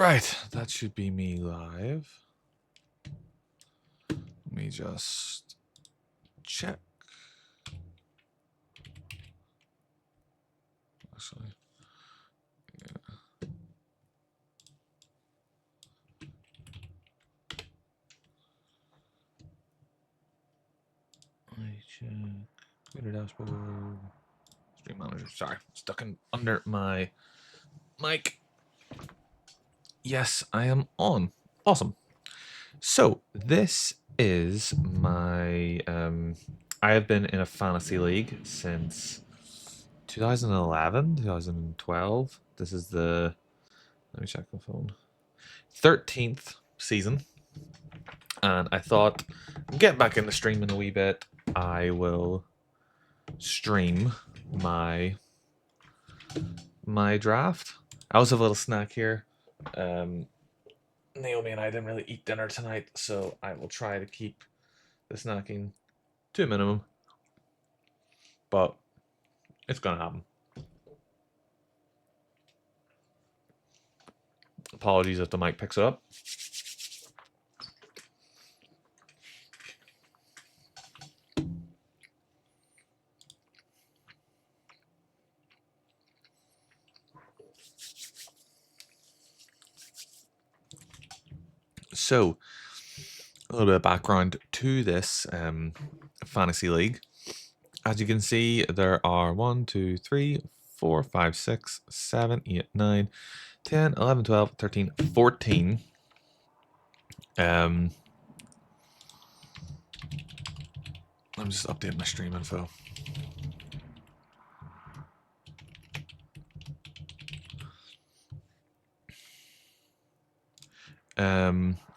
Right, that should be me live. Let me just check. Actually, yeah. Let me check. Creator dashboard. Stream manager. Sorry, stuck in under my mic. Yes, I am on. Awesome. So this is my. I have been in a fantasy league since 2011, 2012. This is the. Let me check my phone. 13th season, and I thought, get back into streaming a wee bit. I will stream my draft. I also have a little snack here. Naomi and I didn't really eat dinner tonight, so I will try to keep the snacking to a minimum. But it's gonna happen. Apologies if the mic picks it up. So, a little bit of background to this fantasy league. As you can see, there are 1, 2, 3, 4, 5, 6, 7, 8, 9, 10, 11, 12, 13, 14. I'm just updating my stream info.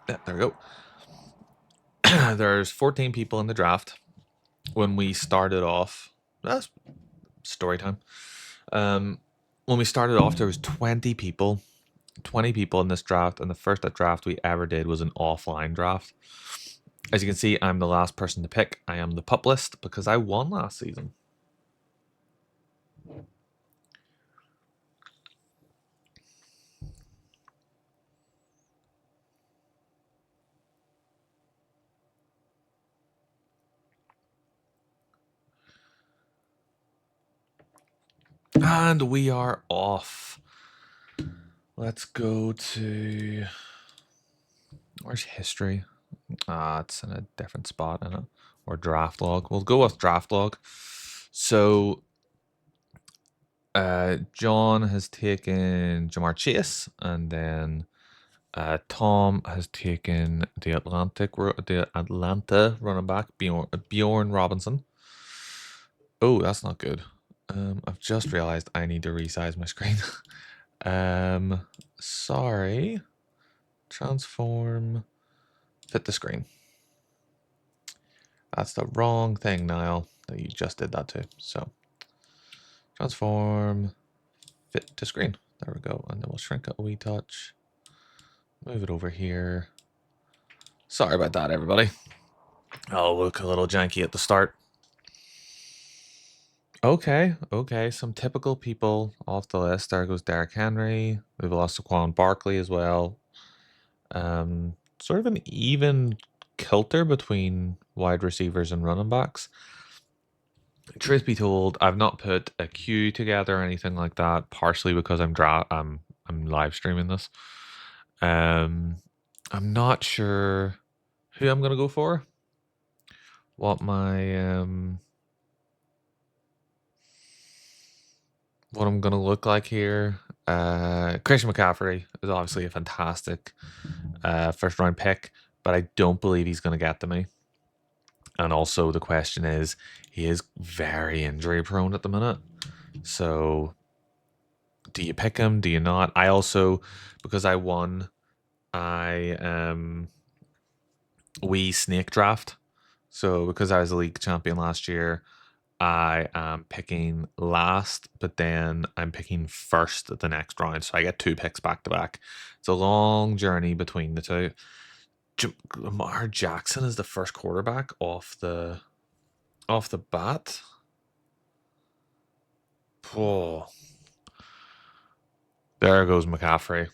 Yeah, there we go. There's 14 people in the draft. When we started off, that's story time. When we started off, there was 20 people in this draft, and the first draft we ever did was an offline draft. As you can see, I'm the last person to pick. I am the pup list because I won last season. And we are off. Let's go to... Where's history? It's in a different spot in it. Or draft log. We'll go with draft log. So, John has taken Jamar Chase, and then Tom has taken the Atlanta running back Bjorn Robinson. Oh, that's not good. I've just realized I need to resize my screen. Sorry. Transform. Fit the screen. That's the wrong thing, Niall, that you just did that to. So, transform. Fit to screen. There we go. And then we'll shrink it a wee touch. Move it over here. Sorry about that, everybody. I'll look a little janky at the start. Okay. Some typical people off the list. There goes Derrick Henry. We've lost Saquon Barkley as well. Sort of an even kilter between wide receivers and running backs. Truth be told, I've not put a queue together or anything like that, partially because I'm live streaming this. I'm not sure who I'm gonna go for. What I'm gonna look like here. Christian McCaffrey is obviously a fantastic first round pick, but I don't believe he's gonna get to me. And also the question is, he is very injury prone at the minute. So do you pick him? Do you not? I also, because I won, we snake draft. So because I was a league champion last year, I am picking last, but then I'm picking first at the next round. So I get 2 picks back to back. It's a long journey between the two. Lamar Jackson is the first quarterback off the bat. Oh. There goes McCaffrey.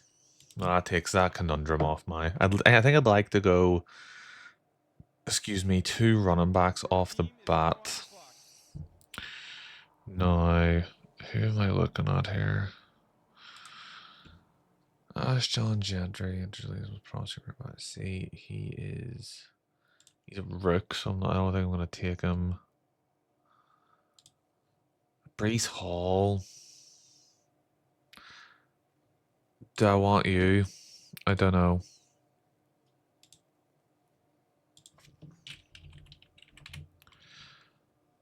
Well, that takes that conundrum off my. I think I'd like to go. Excuse me, 2 running backs off the bat. Now, who am I looking at here? John Gentry. See, he's a rook, so I don't think I'm going to take him. Brees Hall. Do I want you? I don't know.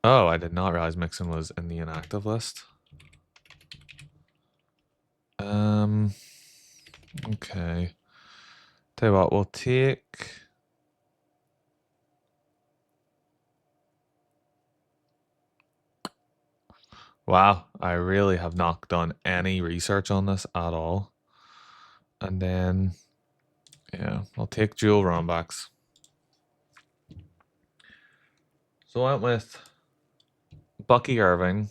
Oh, I did not realize Mixon was in the inactive list. Okay. Tell you what, we'll take. Wow, I really have not done any research on this at all. And then, yeah, I'll take dual running backs. So I went with Bucky Irving.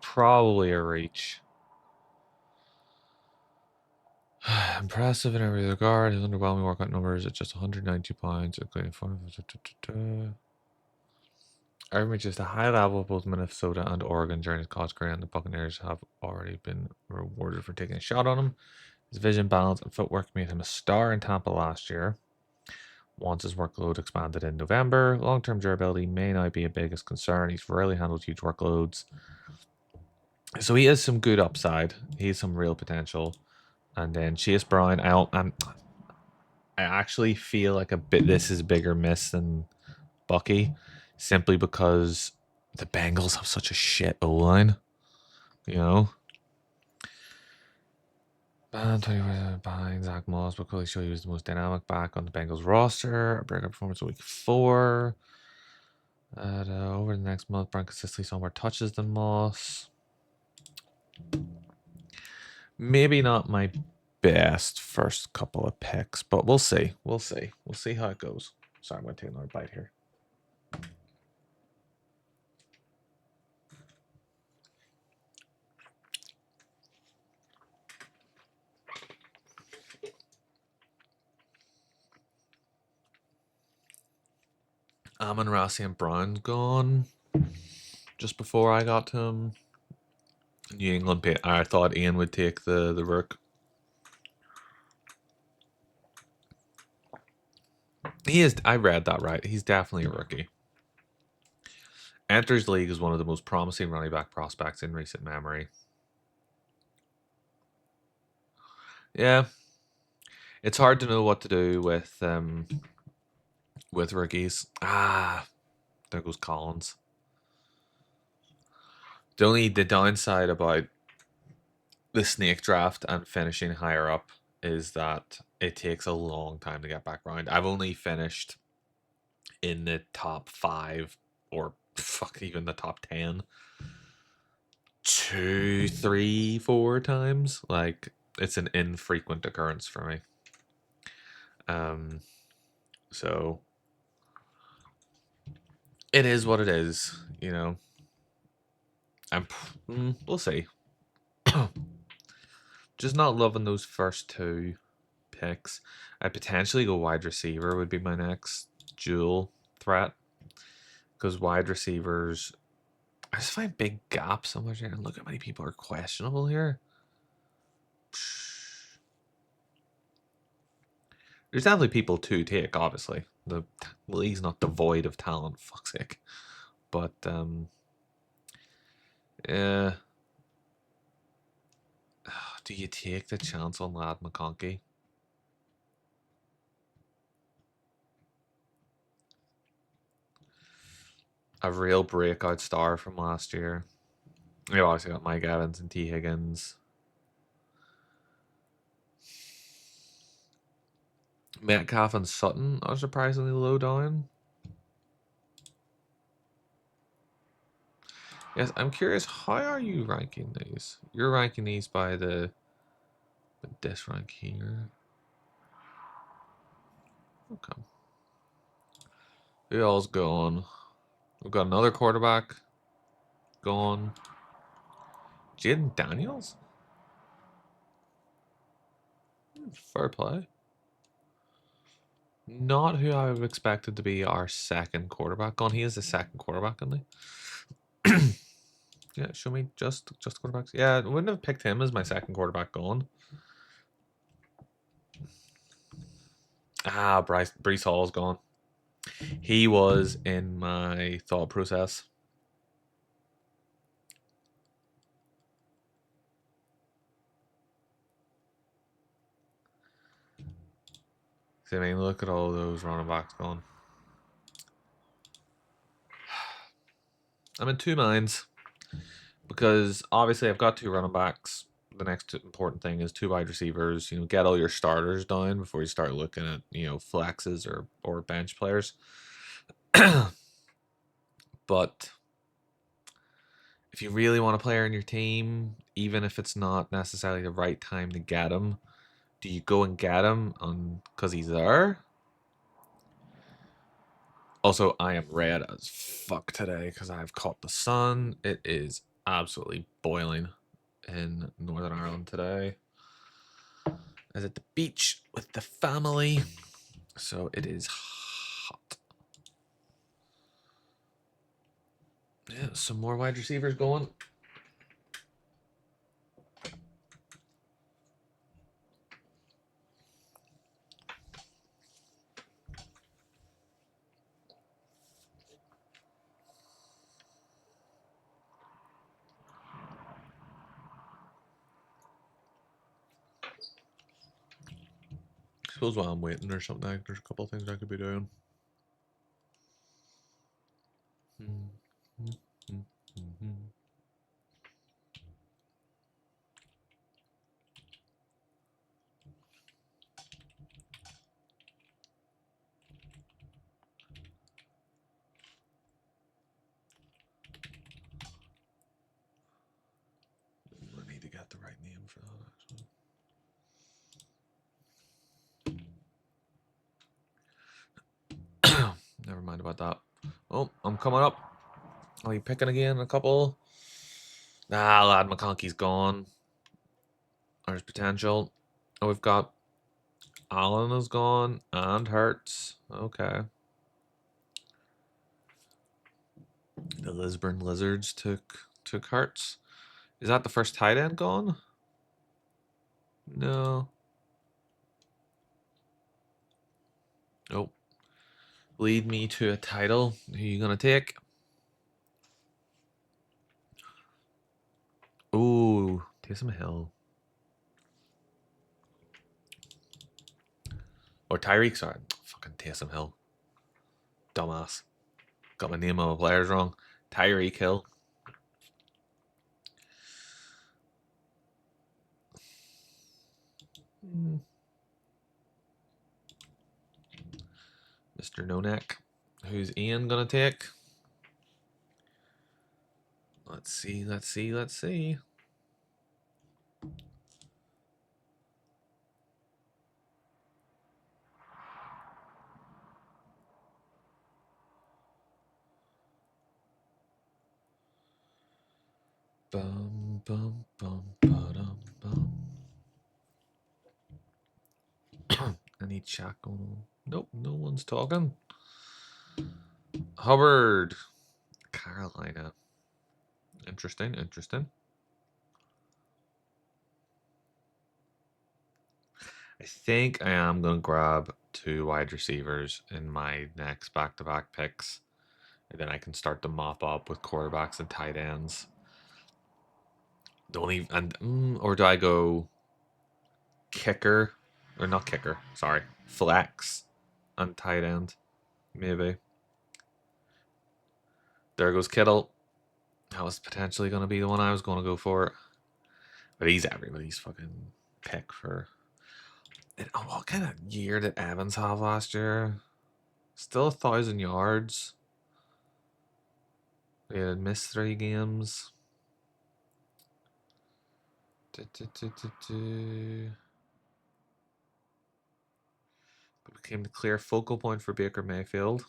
Probably a reach. Impressive in every regard. His underwhelming workout numbers at just 192 pounds. Irving reached a high level of both Minnesota and Oregon during his college career, and the Buccaneers have already been rewarded for taking a shot on him. His vision, balance, and footwork made him a star in Tampa last year. Once his workload expanded in November, long-term durability may not be a biggest concern. He's rarely handled huge workloads. So he has some good upside. He has some real potential. And then Chase Brown, I actually feel like this is a bigger miss than Bucky, simply because the Bengals have such a shit O-line. You know? Band 20% behind Zach Moss, but clearly show he was the most dynamic back on the Bengals roster. A breakout performance in week 4. Over the next month, Brown consistently saw more touches than Moss. Maybe not my best first couple of picks, but we'll see. We'll see. We'll see how it goes. Sorry, I'm going to take another bite here. Amon-Ra St. Brown's gone just before I got to him. New England, I thought Ian would take the rook. He is. I read that right. He's definitely a rookie. Enters the league as one of the most promising running back prospects in recent memory. Yeah, it's hard to know what to do with rookies. There goes Collins. The downside about the snake draft and finishing higher up is that it takes a long time to get back around. I've only finished in the top 5 or even the top 10 2, 3, 4 times. Like, it's an infrequent occurrence for me. So it is what it is, you know. We'll see. Just not loving those first 2 picks. I'd potentially go wide receiver would be my next dual threat, because wide receivers, I just find big gaps somewhere here. And look how many people are questionable here. There's definitely people to take, obviously. The league's not devoid of talent, fuck's sake. But, yeah. Do you take the chance on Ladd McConkey? A real breakout star from last year. You obviously got Mike Evans and T. Higgins. Metcalf and Sutton are surprisingly low down. Yes, I'm curious, how are you ranking these? You're ranking these by the this rank here. Okay. Who else gone? We've got another quarterback. gone. Jaden Daniels? Fair play. Not who I would have expected to be our second quarterback gone. He is the second quarterback, isn't he? Yeah, show me just quarterbacks. Yeah, I wouldn't have picked him as my second quarterback gone. Ah, Breece Hall's gone. He was in my thought process. See, I mean, look at all those running backs gone. I'm in two minds because obviously I've got two running backs. The next important thing is two wide receivers. You know, get all your starters done before you start looking at flexes or bench players. But if you really want a player in your team, even if it's not necessarily the right time to get him, do you go and get him because he's there? Also, I am red as fuck today because I've caught the sun. It is absolutely boiling in Northern Ireland today. I was at the beach with the family, so it is hot. Yeah, some more wide receivers going. I suppose while I'm waiting or something, there's a couple of things I could be doing. I need to get the right name for that, actually. Never mind about that. Oh, I'm coming up. Are you picking again? A couple? Nah, lad, McConkey's gone. There's potential. Oh, we've got Allen is gone and Hurts. Okay. The Lisburn Lizards took Hurts. Is that the first tight end gone? No. Nope. Lead me to a title. Who are you gonna take? Ooh, Taysom Hill. Or Tyreek, sorry. Fucking Taysom Hill. Dumbass. Got my name on my players wrong. Tyreek Hill. Mr. No Neck. Who's Ian gonna take? Let's see. Bum bum bum ba-dum bum. Any chat going on? Nope, no one's talking. Hubbard, Carolina. Interesting. I think I am going to grab two wide receivers in my next back-to-back picks. And then I can start to mop up with quarterbacks and tight ends. Or do I go kicker? Or not kicker, sorry. Flex and tight end. Maybe. There goes Kittle. That was potentially going to be the one I was going to go for. But he's everybody's fucking pick for. What kind of year did Evans have last year? Still 1,000 yards. He had missed 3 games. Became the clear focal point for Baker Mayfield.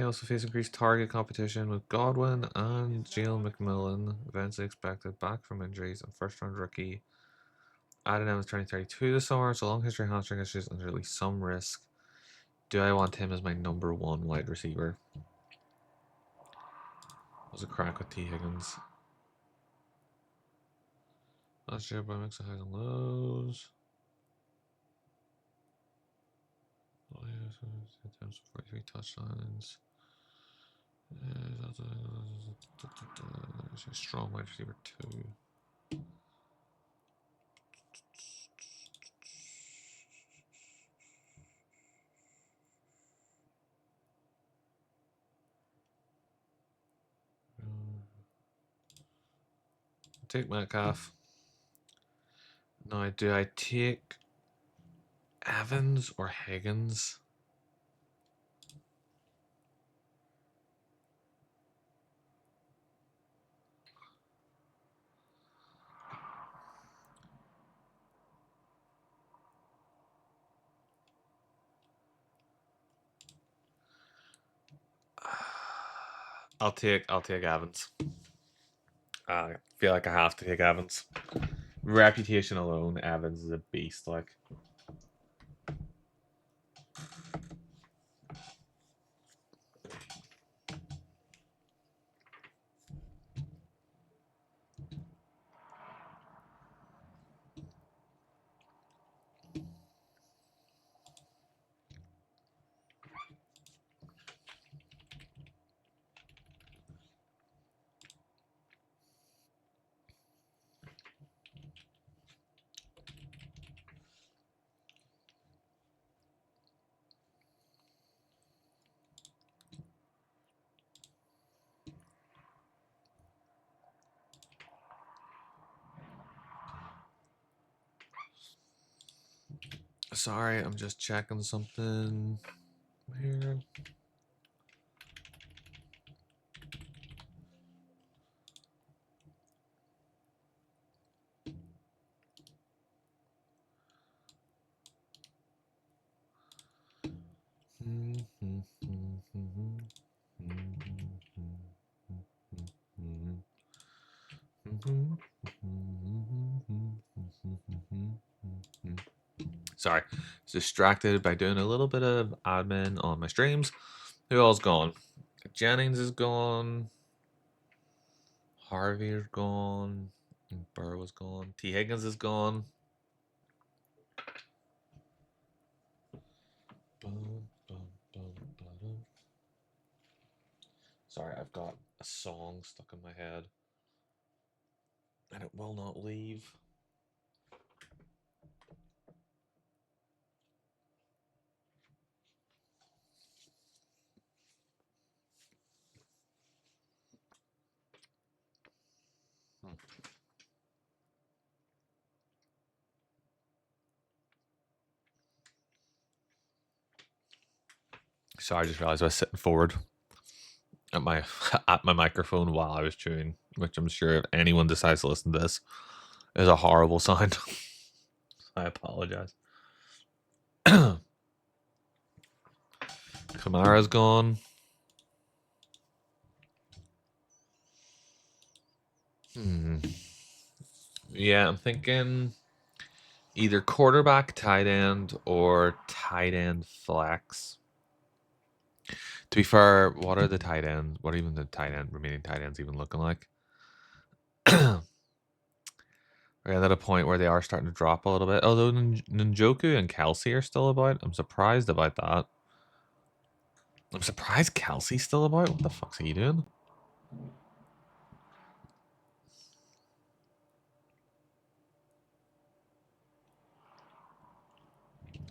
also face increased target competition with Godwin and Jalen McMillan, eventually expected back from injuries, and first round rookie Adam Evans turning 32 this summer, so long history of hamstring issues and really some risk. Do I want him as my number 1 wide receiver? Was a crack with T. Higgins. Last year by mix of highs and lows. 43 touchdowns. Strong wide receiver 2. Take Metcalf. Now, do I take Evans or Higgins? I'll take Evans. I feel like I have to take Evans. Reputation alone, Evans is a beast. Like, sorry, I'm just checking something here. Sorry, distracted by doing a little bit of admin on my streams. Who all's gone? Jennings is gone. Harvey is gone. Burrow is gone. T. Higgins is gone. Sorry, I've got a song stuck in my head. And it will not leave. Sorry, I just realized I was sitting forward at my microphone while I was chewing, which I'm sure if anyone decides to listen to this is a horrible sign. I apologize. Kamara's gone. Yeah, I'm thinking either quarterback, tight end, or tight end flex. To be fair, what are the tight ends? What are even the remaining tight ends even looking like? We're at a point where they are starting to drop a little bit. Although Njoku and Kelsey are still about. I'm surprised about that. I'm surprised Kelsey's still about. What the fuck's he doing?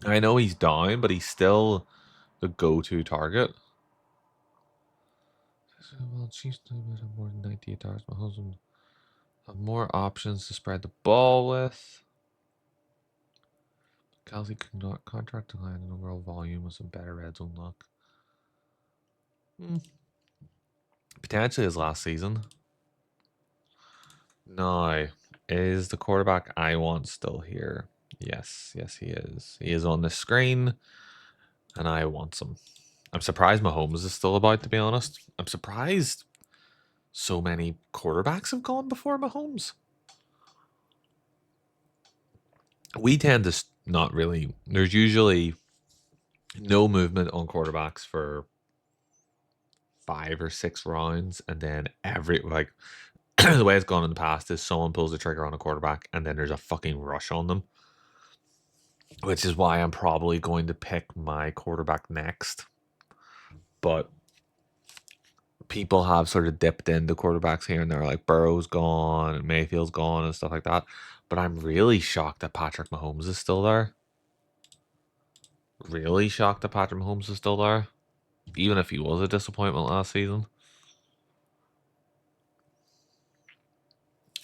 I know he's down, but he's still the go-to target. Well, Chiefs have more than 98 yards. My husband have more options to spread the ball with. Kelsey could not contract to line an overall volume with some better red zone luck. Potentially his last season. No. Is the quarterback I want still here? Yes, he is. He is on the screen, and I want him. I'm surprised Mahomes is still about, to be honest. I'm surprised so many quarterbacks have gone before Mahomes. We tend to not really. There's usually no movement on quarterbacks for 5 or 6 rounds, and then every like the way it's gone in the past is someone pulls the trigger on a quarterback, and then there's a fucking rush on them, which is why I'm probably going to pick my quarterback next. But people have sort of dipped into quarterbacks here and there, like Burrow's gone and Mayfield's gone and stuff like that. But I'm really shocked that Patrick Mahomes is still there. Really shocked that Patrick Mahomes is still there, even if he was a disappointment last season.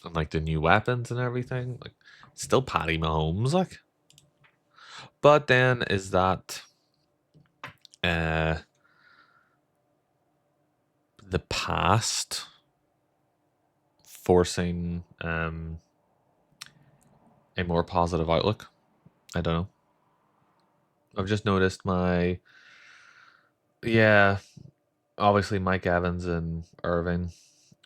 And like the new weapons and everything, like still Patty Mahomes, like. But then is that the past forcing a more positive outlook? I don't know. I've just noticed obviously Mike Evans and Irving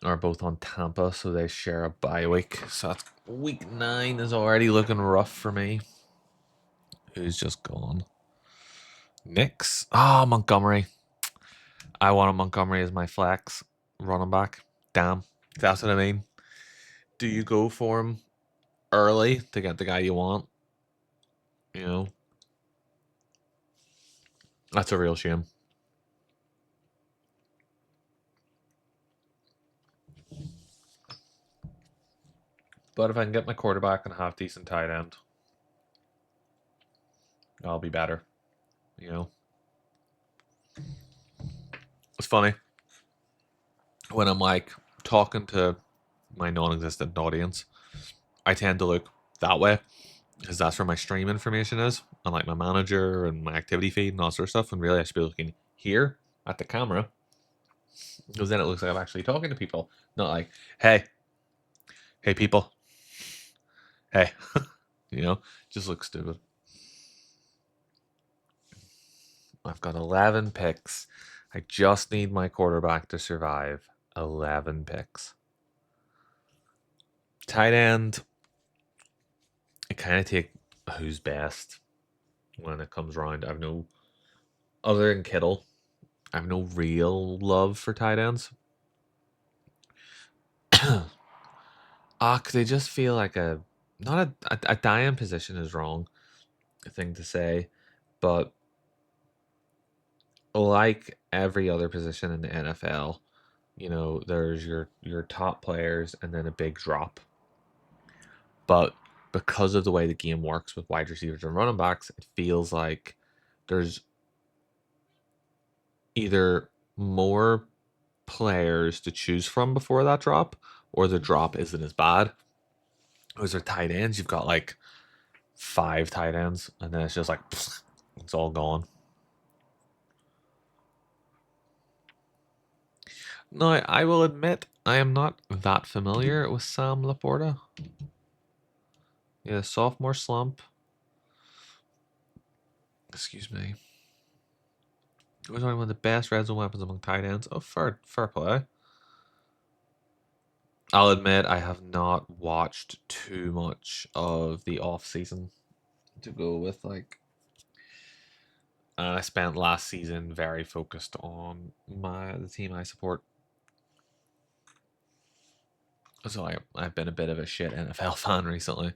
are both on Tampa, so they share a bye week. So that's week 9 is already looking rough for me. Who's just gone? Knicks. Montgomery. I wanted Montgomery as my flex running back. Damn. That's what I mean. Do you go for him early to get the guy you want? You know? That's a real shame. But if I can get my quarterback and a half decent tight end, I'll be better. You know? It's funny when I'm like talking to my non-existent audience, I tend to look that way because that's where my stream information is, and like my manager and my activity feed and all sort of stuff. And really, I should be looking here at the camera because then it looks like I'm actually talking to people, not like, hey people, hey, just looks stupid. I've got 11 picks. I just need my quarterback to survive. 11 picks. Tight end, I kind of take who's best when it comes around. I've no, other than Kittle, I have no real love for tight ends. They just feel like not a dying position is wrong thing to say, but like every other position in the NFL, there's your top players and then a big drop. But because of the way the game works with wide receivers and running backs, it feels like there's either more players to choose from before that drop, or the drop isn't as bad. Those are tight ends. You've got like 5 tight ends, and then it's just like it's all gone. Now, I will admit I am not that familiar with Sam Laporta. Yeah, sophomore slump. Excuse me. It was only one of the best red zone weapons among tight ends. Oh, fair play. I'll admit I have not watched too much of the off season to go with like. I spent last season very focused on the team I support. So I've been a bit of a shit NFL fan recently.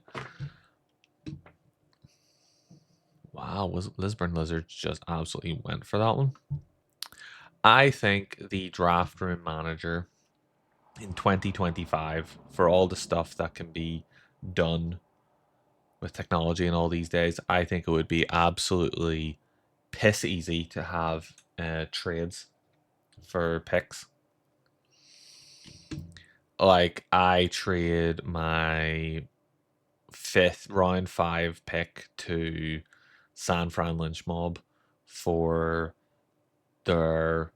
Wow, was Lisburn Lizards just absolutely went for that one? I think the draft room manager in 2025, for all the stuff that can be done with technology and all these days, I think it would be absolutely piss easy to have trades for picks. Like, I traded my 5th round 5 pick to San Fran Lynch Mob for their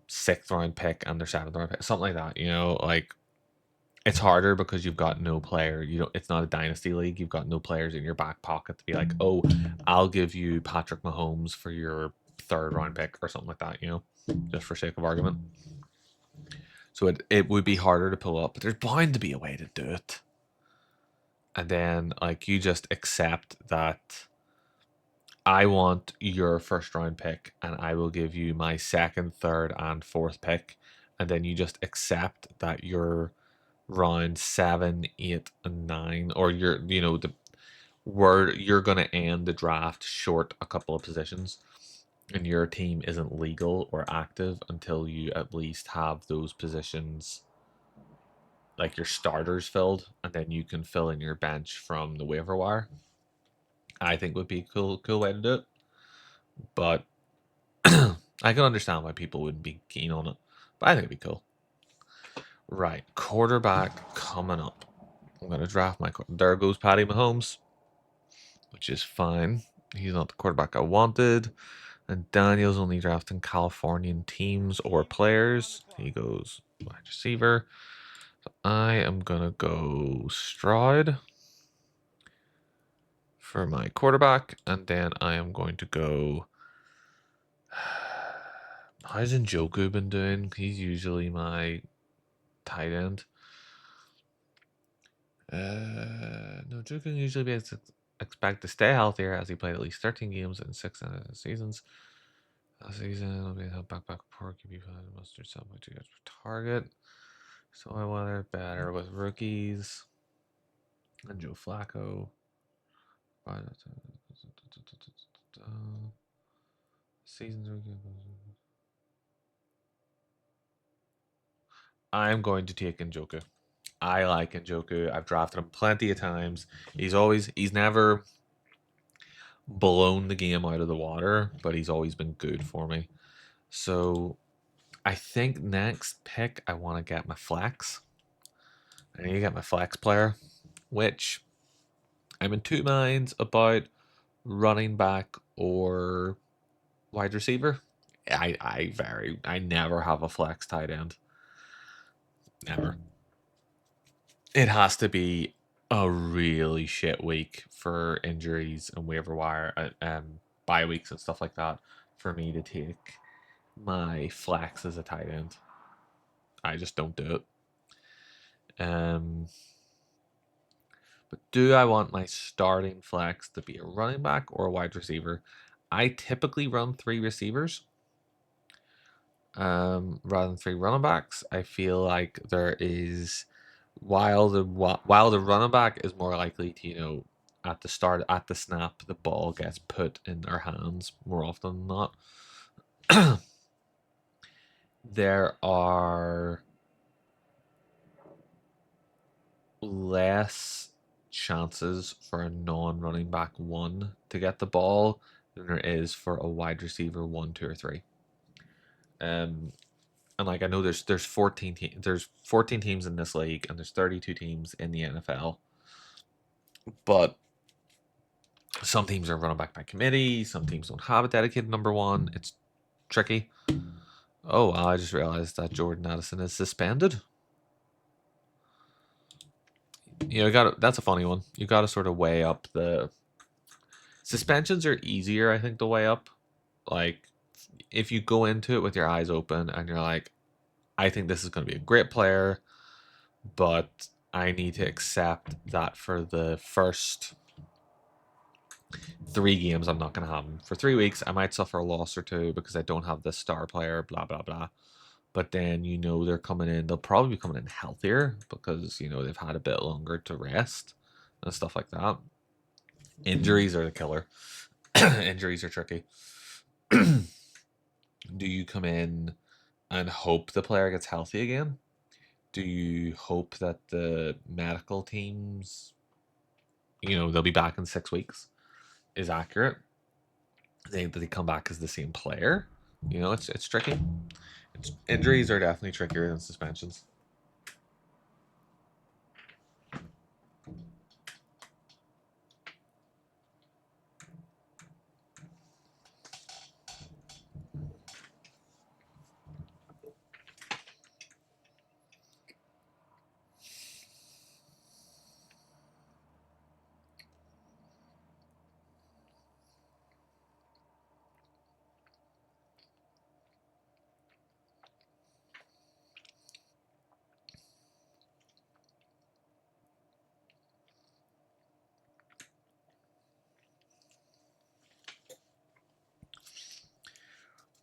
6th round pick and their 7th round pick, something like that. Like, it's harder because you've got no player. It's not a dynasty league. You've got no players in your back pocket to be like, oh, I'll give you Patrick Mahomes for your third round pick or something like that, you know, just for sake of argument. So it would be harder to pull up, but there's bound to be a way to do it. And then like you just accept that I want your first round pick and I will give you my second, third, and fourth pick. And then you just accept that your round 7, 8, and 9, or you're gonna end the draft short a couple of positions, and your team isn't legal or active until you at least have those positions, like your starters, filled, and then you can fill in your bench from the waiver wire. I think would be a cool way to do it. But I can understand why people wouldn't be keen on it. But I think it'd be cool. Right, quarterback coming up. I'm gonna draft my. There goes Patty Mahomes, which is fine. He's not the quarterback I wanted. And Daniel's only drafting Californian teams or players. He goes wide receiver. So I am gonna go Stroud for my quarterback, and then I am going to go. How's Njoku been doing? He's usually my tight end. No, Njoku can usually be expect to stay healthier as he played at least 13 games in 6 seasons. Last season, I'll be a back poor QB mustard 7.2 yards per target. So I weather better with rookies. And Joe Flacco. Seasons rookie. I'm going to take Njoku. I like Njoku. I've drafted him plenty of times. He's never blown the game out of the water, but he's always been good for me. So I think next pick I want to get my flex. I need to get my flex player, which I'm in two minds about running back or wide receiver. I never have a flex tight end. Never. It has to be a really shit week for injuries and waiver wire bye weeks and stuff like that for me to take my flex as a tight end. I just don't do it. But do I want my starting flex to be a running back or a wide receiver? I typically run 3 receivers rather than 3 running backs. I feel like there is, while the running back is more likely to, at the snap, the ball gets put in their hands more often than not. There are less chances for a non-running back 1 to get the ball than there is for a wide receiver 1, 2, or 3. And like I know there's 14 teams in this league, and there's 32 teams in the NFL. But some teams are running back by committee. Some teams don't have a dedicated number 1. It's tricky. Oh, I just realized that Jordan Addison is suspended. That's a funny one. You got to sort of weigh up the suspensions are easier, I think, to weigh up. Like, if you go into it with your eyes open and you're like, I think this is going to be a great player, but I need to accept that for the first 3 games, I'm not going to have him. For 3 weeks, I might suffer a loss or 2 because I don't have this star player, blah, blah, blah. But then, they're coming in, they'll probably be coming in healthier because, they've had a bit longer to rest and stuff like that. Injuries are the killer. Injuries are tricky. Do you come in and hope the player gets healthy again? Do you hope that the medical teams, they'll be back in 6 weeks, is accurate? That they come back as the same player? It's tricky. Injuries are definitely trickier than suspensions.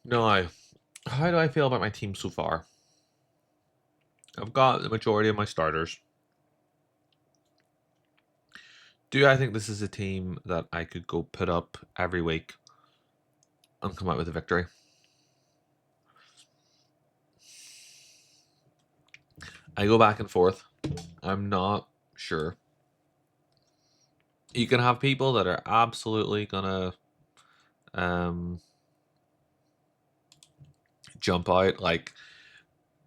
No, how do I feel about my team so far? I've got the majority of my starters. Do I think this is a team that I could go put up every week and come out with a victory? I go back and forth. I'm not sure. You can have people that are absolutely gonna um, jump out, like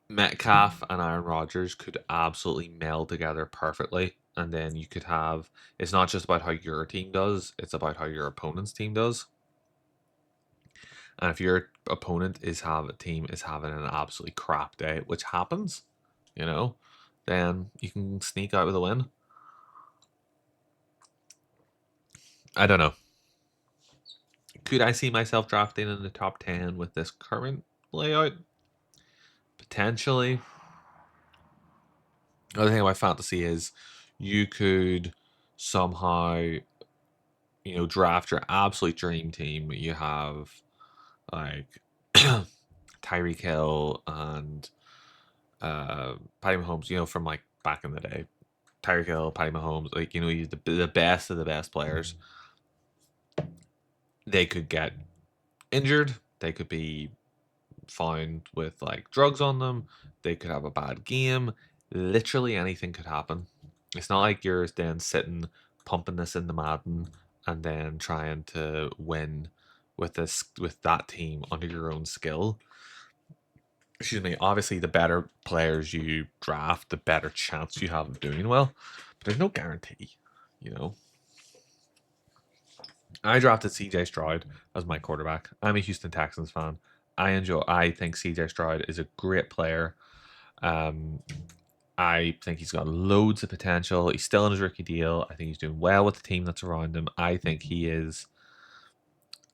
Metcalf and Aaron Rodgers could absolutely meld together perfectly. And then you could have, it's not just about how your team does, it's about how your opponent's team does. And if your opponent is having an absolutely crap day, which happens, you know, then you can sneak out with a win. I don't know. Could I see myself drafting in the top 10 with this current layout? Potentially. The other thing about fantasy is you could somehow, draft your absolute dream team. You have like Tyreek Hill and Patty Mahomes, from like back in the day. Tyreek Hill, Patty Mahomes, like, he's the best of the best players. They could get injured. They could be found with like drugs on them. They could have a bad game. Literally anything could happen. It's not like you're then sitting pumping this into Madden and then trying to win with that team under your own skill. Excuse me. Obviously, the better players you draft, the better chance you have of doing well. But there's no guarantee, you know. I drafted CJ Stroud as my quarterback. I'm a Houston Texans fan. I think CJ Stroud is a great player. Um, I think he's got loads of potential. He's still in his rookie deal. I think he's doing well with the team that's around him. I think he is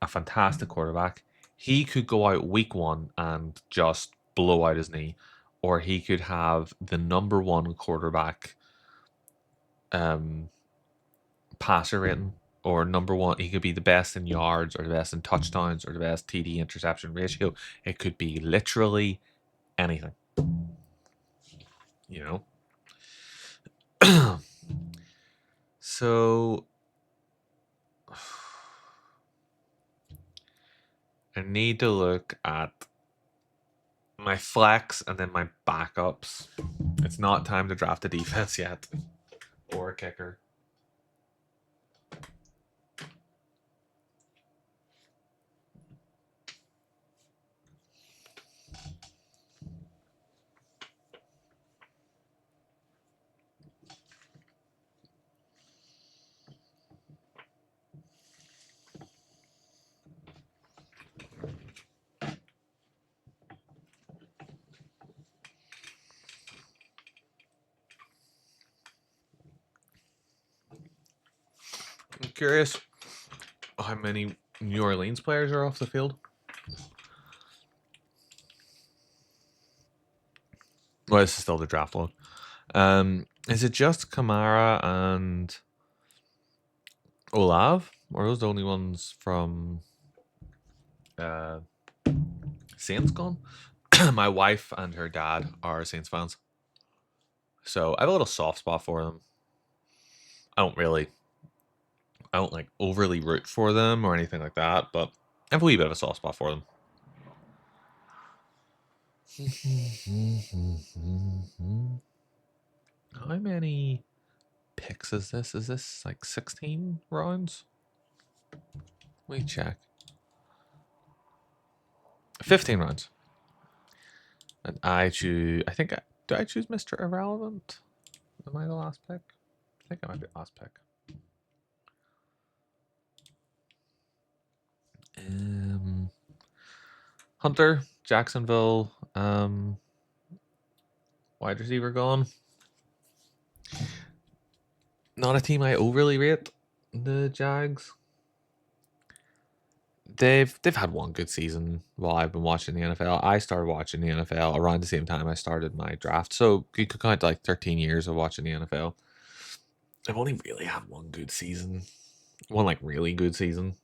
a fantastic quarterback. He could go out week one and just blow out his knee, or he could have the number one quarterback um, passer rating, or number one. He could be the best in yards, or the best in touchdowns, or the best TD interception ratio. It could be literally anything, you know. So I need to look at my flex and then my backups. It's not time to draft a defense yet or a kicker. I'm curious how many New Orleans players are off the field. Well, this is still the draft log. Is it just Kamara and Olav? Or are those the only ones from Saints gone? My wife and her dad are Saints fans. So I have a little soft spot for them. I don't like overly root for them or anything like that, but I have a wee bit of a soft spot for them. How many picks is this? Is this like 16 rounds? Let me check. 15 rounds. And I choose, do I choose Mr. Irrelevant? Am I the last pick? I think I might be the last pick. Hunter, Jacksonville, wide receiver gone. Not a team I overly rate, the Jags. They've had one good season while I've been watching the NFL. I started watching the NFL around the same time I started my draft, so you could count like 13 years of watching the NFL. I've only really had one good season, one like really good season.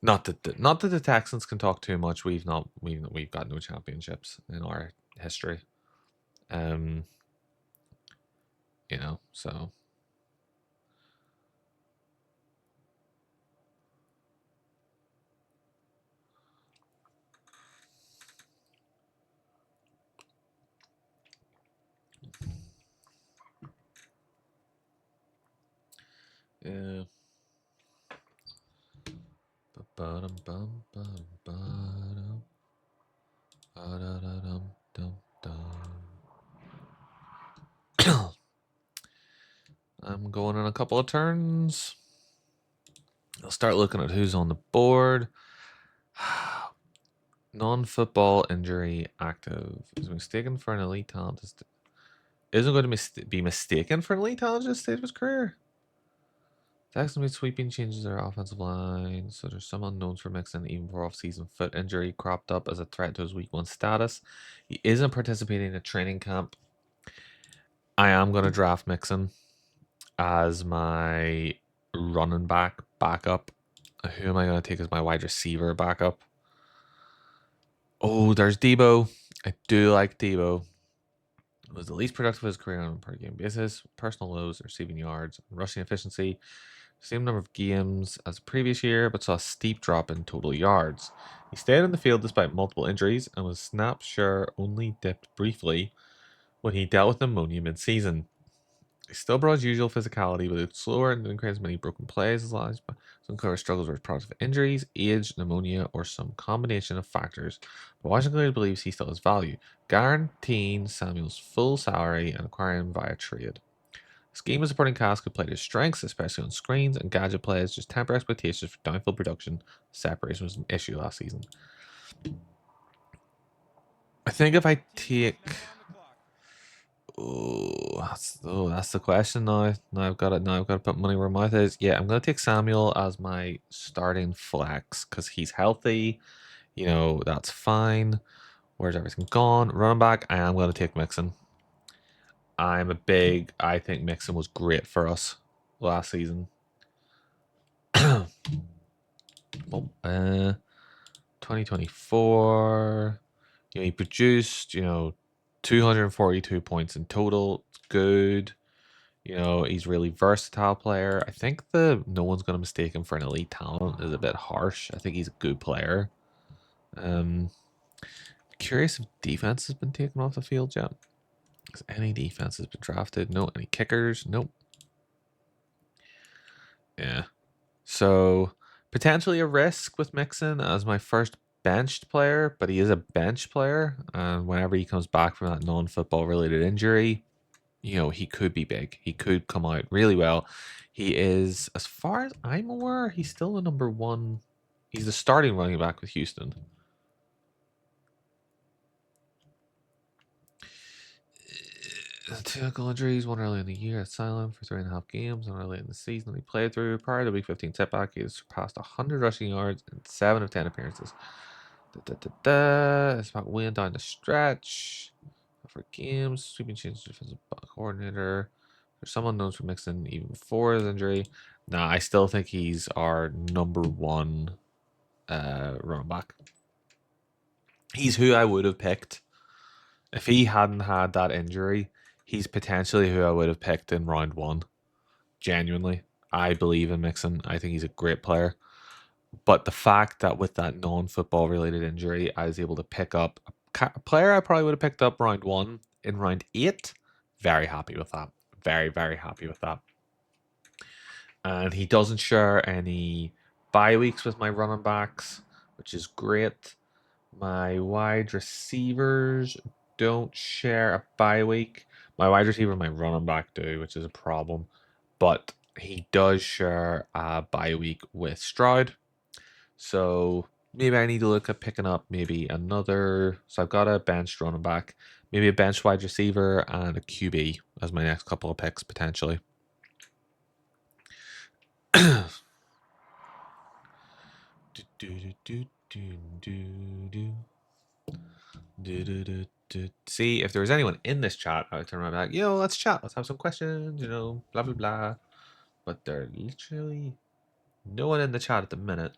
Not that the Texans can talk too much. We've got no championships in our history. Um, so yeah. I'm going in a couple of turns. I'll start looking at who's on the board. Non-football injury active. Is mistaken for an elite talent. Isn't going to be mistaken for an elite talent at this stage of his career. Jackson made sweeping changes to their offensive line, so there's some unknowns for Mixon even before off-season foot injury cropped up as a threat to his week 1 status. He isn't participating in a training camp. I am going to draft Mixon as my running back backup. Who am I going to take as my wide receiver backup? Oh, there's Debo. I do like Debo. Was the least productive of his career on a per game basis. Personal lows, receiving yards, rushing efficiency. Same number of games as the previous year, but saw a steep drop in total yards. He stayed on the field despite multiple injuries and was snap share only dipped briefly when he dealt with pneumonia mid-season. He still brought his usual physicality, but it's slower and didn't create as many broken plays as last. Some cover struggles with product of injuries, age, pneumonia, or some combination of factors. But Washington believes he still has value, guaranteeing Samuel's full salary and acquiring him via trade. Scheme and supporting cast could play to his strengths, especially on screens, and gadget plays just temper expectations for downfield production. Separation was an issue last season. I think if I take... that's the question now. Now I've got it. Now I've got to put money where my mouth is. Yeah, I'm going to take Samuel as my starting flex because he's healthy. That's fine. Where's everything gone? Running back, I am going to take Mixon. I think Mixon was great for us last season. Well, 2024, he produced, 242 points in total. It's good. He's really versatile player. I think no one's going to mistake him for an elite talent is a bit harsh. I think he's a good player. Curious if defense has been taken off the field yet. Has any defense has been drafted? No. Any kickers? Nope. Yeah. So potentially a risk with Mixon as my first benched player, but he is a bench player. And whenever he comes back from that non-football related injury, he could be big. He could come out really well. He is, as far as I'm aware, he's still the number one. He's the starting running back with Houston. Two ankle injuries, one early in the year at silent for 3.5 games, one early in the season he played through. Prior to Week 15 setback, he has surpassed 100 rushing yards in 7 of 10 appearances. It's about weighing down the stretch for games. Sweeping change defensive coordinator. There's some unknowns for Mixon even before his injury. Nah, I still think he's our number one running back. He's who I would have picked if he hadn't had that injury. He's potentially who I would have picked in round 1. Genuinely, I believe in Mixon. I think he's a great player. But the fact that with that non-football related injury, I was able to pick up a player I probably would have picked up round 1 in round 8. Very happy with that. Very, very happy with that. And he doesn't share any bye weeks with my running backs, which is great. My wide receivers don't share a bye week. My wide receiver and my running back do, which is a problem. But he does share a bye week with Stroud. So maybe I need to look at picking up maybe another. So I've got a bench running back, maybe a bench wide receiver, and a QB as my next couple of picks potentially. See, if there was anyone in this chat, I would turn around and be like, yo, let's chat. Let's have some questions, blah, blah, blah. But there's literally no one in the chat at the minute.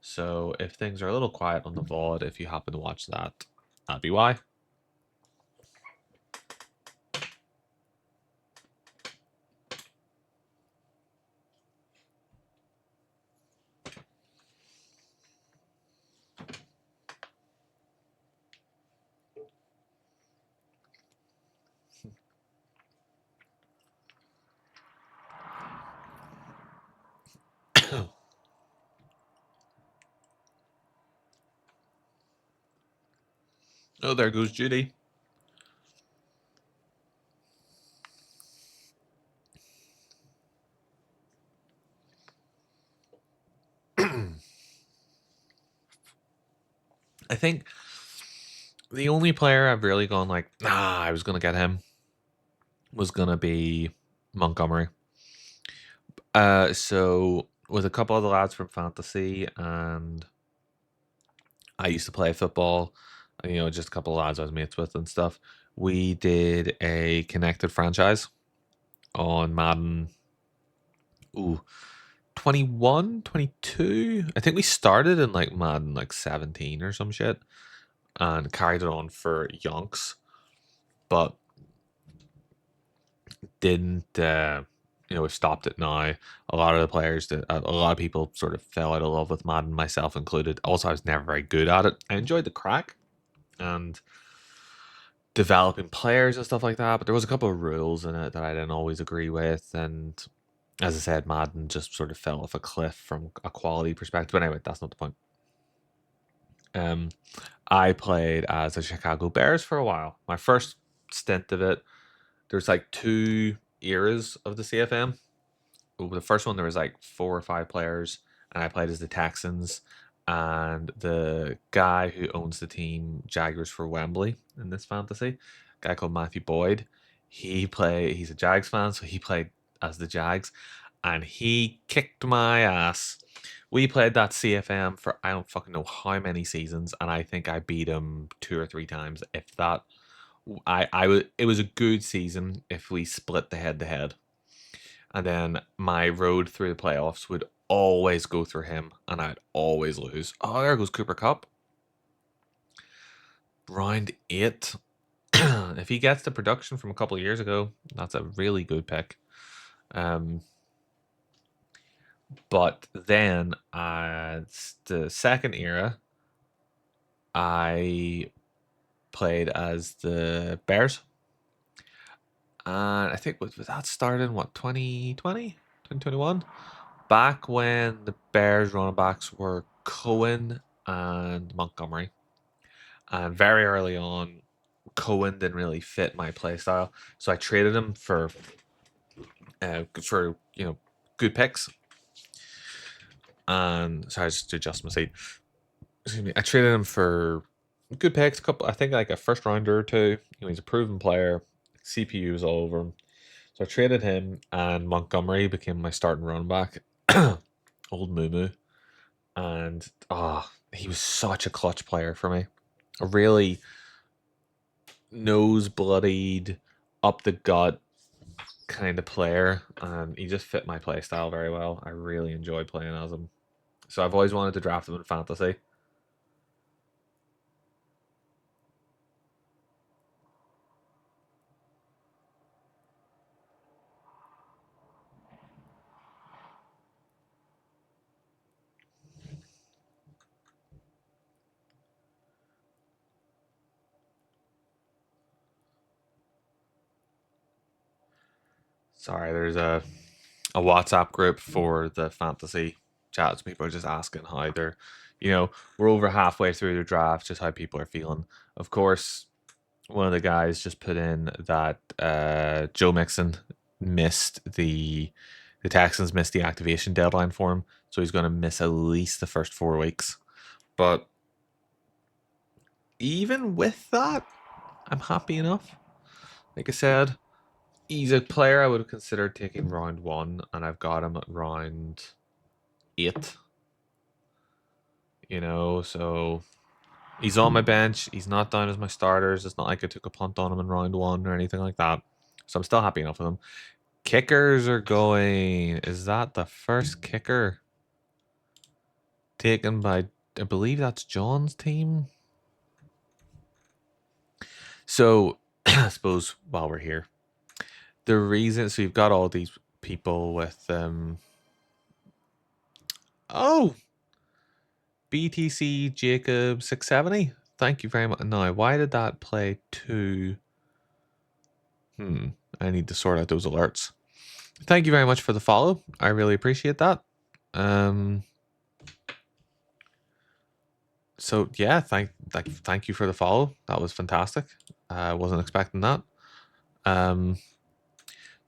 So if things are a little quiet on the VOD, if you happen to watch that, that'd be why. Oh, there goes Judy. I think the only player I've really gone like, nah, I was gonna get him was gonna be Montgomery. So with a couple of the lads from Fantasy, and I used to play football, just a couple of lads I was mates with and stuff. We did a connected franchise on Madden. Ooh, 21, 22. I think we started in like Madden like 17 or some shit and carried it on for yonks, but didn't we've stopped it now. A lot of the players that a lot of people sort of fell out of love with Madden, myself included. Also, I was never very good at it. I enjoyed the crack and developing players and stuff like that, but there was a couple of rules in it that I didn't always agree with, and as I said, Madden just sort of fell off a cliff from a quality perspective. But anyway, that's not the point. I played as the Chicago Bears for a while. My first stint of it, there's like two eras of the CFM. The first one there was like 4 or 5 players, and I played as the Texans. And the guy who owns the team Jaguars for Wembley in this fantasy, a guy called Matthew Boyd, he's a Jags fan, so he played as the Jags, and he kicked my ass. We played that CFM for I don't fucking know how many seasons, and I think I beat him 2 or 3 times, if that. It was a good season if we split the head to head. And then my road through the playoffs would always go through him, and I'd always lose. Oh, there goes Cooper Cup. Round 8. If he gets the production from a couple of years ago, that's a really good pick. But then, the second era, I played as the Bears. And I think that started in what, 2020, 2021? Back when the Bears running backs were Cohen and Montgomery. And very early on, Cohen didn't really fit my play style. So I traded him for good picks. And sorry, just to adjust my seat. Excuse me. I traded him for good picks, I think like a first rounder or two. He's a proven player. CPU is all over him. So I traded him, and Montgomery became my starting running back. Old Moo. And he was such a clutch player for me. A really nose bloodied, up the gut kind of player, and he just fit my play style very well. I really enjoyed playing as him. So I've always wanted to draft him in fantasy. Sorry, there's a WhatsApp group for the fantasy chats. People are just asking how they're, we're over halfway through the draft, just how people are feeling. Of course, one of the guys just put in that Joe Mixon missed the Texans missed the activation deadline for him, so he's going to miss at least the first 4 weeks. But even with that, I'm happy enough. Like I said, he's a player I would have considered taking round 1, and I've got him at round 8. So he's on my bench. He's not down as my starters. It's not like I took a punt on him in round 1 or anything like that. So I'm still happy enough with him. Kickers are going. Is that the first kicker? taken by, I believe that's John's team. So I suppose while we're here, the reason, so you've got all these people with oh, BTC Jacob 670. Thank you very much. Now, why did that play to? I need to sort out those alerts. Thank you very much for the follow. I really appreciate that. So yeah, thank you for the follow. That was fantastic. I wasn't expecting that. The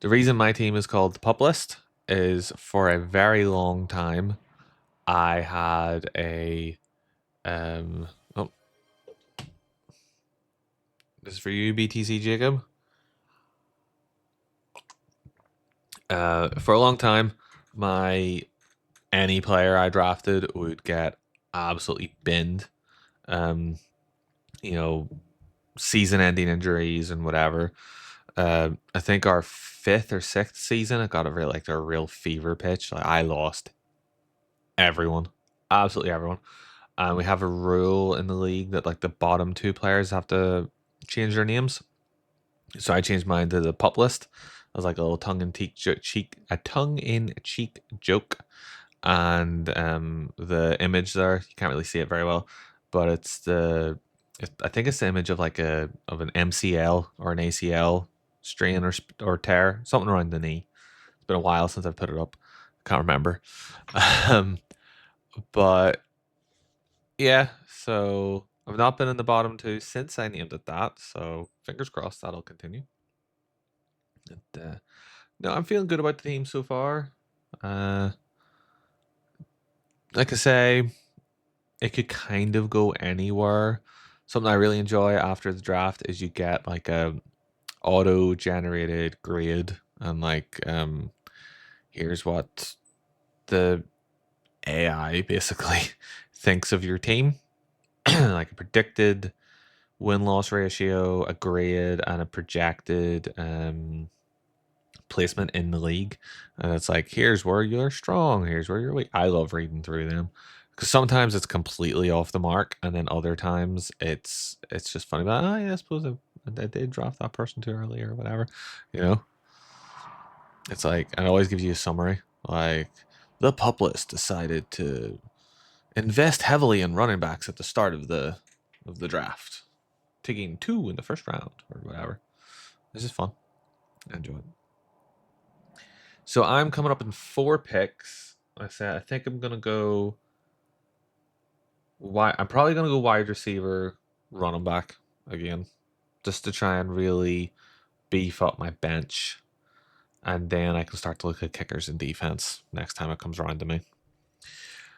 reason my team is called the Pup List is for a very long time I had a oh, this is for you, BTC Jacob. For a long time, any player I drafted would get absolutely binned. You know, season-ending injuries and whatever. I think our 5th or 6th season, it got a real fever pitch. Like, I lost everyone, absolutely everyone. And we have a rule in the league that like the bottom 2 players have to change their names. So I changed mine to the Pup List. It was like a little tongue-in-cheek joke. And the image there, you can't really see it very well, but I think it's the image of like an MCL or an ACL strain or tear, something around the knee. It's been a while since I've put it up. I can't remember. But yeah, so I've not been in the bottom 2 since I named it that. So fingers crossed that'll continue. And, no, I'm feeling good about the team so far. Like I say, it could kind of go anywhere. Something I really enjoy after the draft is you get like a auto-generated grade, and like here's what the AI basically thinks of your team. Like a predicted win-loss ratio, a grade, and a projected placement in the league. And it's like, here's where you're strong, here's where you're weak. I love reading through them because sometimes it's completely off the mark, and then other times it's just funny. But yeah, I suppose I did draft that person too early or whatever. You know, it's like, and it always gives you a summary. Like, the Pup List decided to invest heavily in running backs at the start of the draft, taking 2 in the first round or whatever. This is fun. I enjoy it. So I'm coming up in 4 picks. I think I'm gonna go. I'm probably gonna go wide receiver, running back again, just to try and really beef up my bench, and then I can start to look at kickers and defense next time it comes around to me.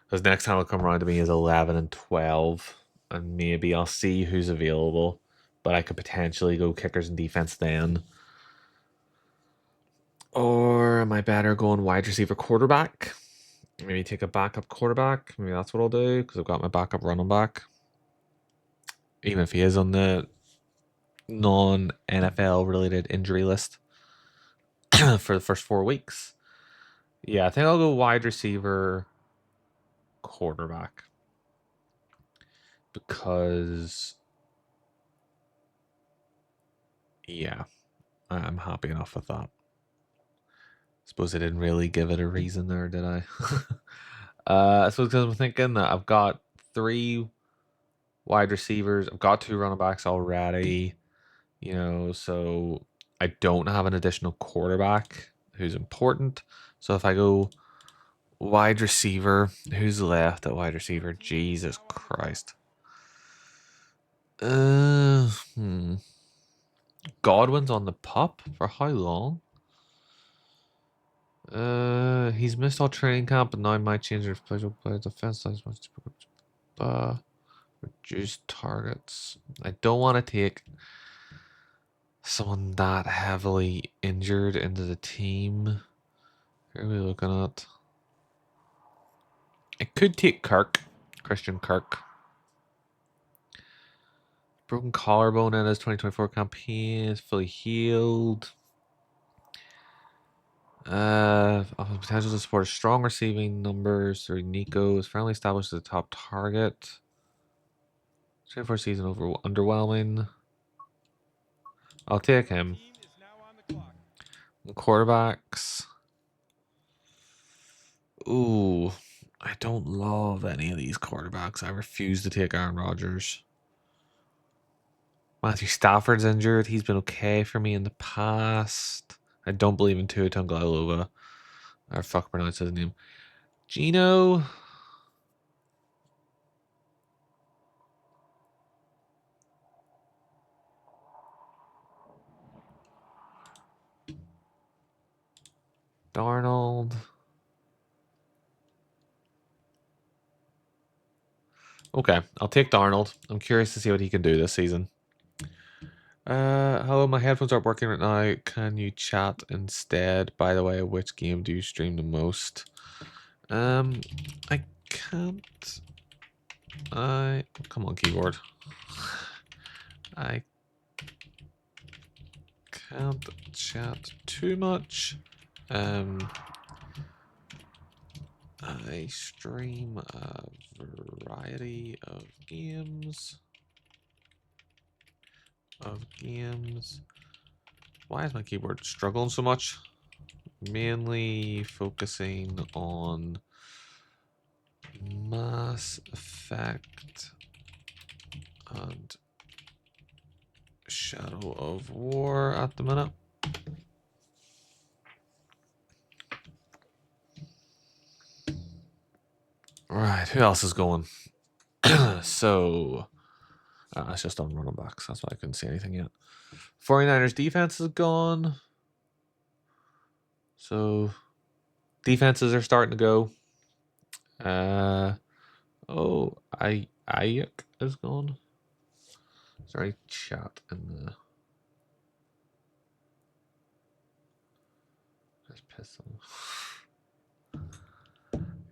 Because next time it'll come around to me is 11 and 12, and maybe I'll see who's available, but I could potentially go kickers and defense then. Or am I better going wide receiver, quarterback? Maybe take a backup quarterback. Maybe that's what I'll do because I've got my backup running back. Even if he is on the non-NFL related injury list for the first 4 weeks. Yeah, I think I'll go wide receiver, quarterback. Because, yeah, I'm happy enough with that. Suppose I didn't really give it a reason there, did I? I suppose because I'm thinking that I've got 3 wide receivers. I've got 2 running backs already. You know, so I don't have an additional quarterback who's important. So if I go wide receiver, who's left at wide receiver? Jesus Christ. Godwin's on the pup for how long? He's missed all training camp, but now might change his play defense size much. Reduce targets. I don't want to take someone that heavily injured into the team. Who are we looking at? I could take Christian Kirk. Broken collarbone in his 2024 campaign is fully healed. Of the potential to support strong receiving numbers through Nico is firmly established as a top target. 24 season underwhelming. I'll take him. Quarterbacks. Ooh, I don't love any of these quarterbacks. I refuse to take Aaron Rodgers. Matthew Stafford's injured. He's been okay for me in the past. I don't believe in Tua Tagovailoa. Or fuck, pronounce his name. Gino. Darnold. Okay, I'll take Darnold. I'm curious to see what he can do this season. Hello, my headphones aren't working right now. Can you chat instead? By the way, which game do you stream the most? I can't. Come on, keyboard. I can't chat too much. I stream a variety of games. Why is my keyboard struggling so much? Mainly focusing on Mass Effect and Shadow of War at the minute. Right, who else is going? So, it's just on running backs. That's why I couldn't see anything yet. 49ers defense is gone. So, defenses are starting to go. Ayuk is gone. Sorry, chat in the. Just piss them.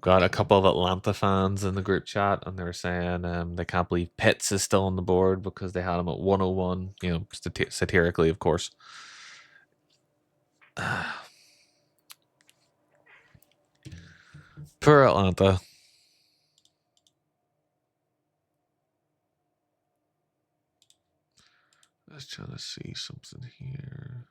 Got a couple of Atlanta fans in the group chat, and they were saying they can't believe Pitts is still on the board because they had him at 101. You know, satirically, of course. Poor Atlanta. Let's try to see something here.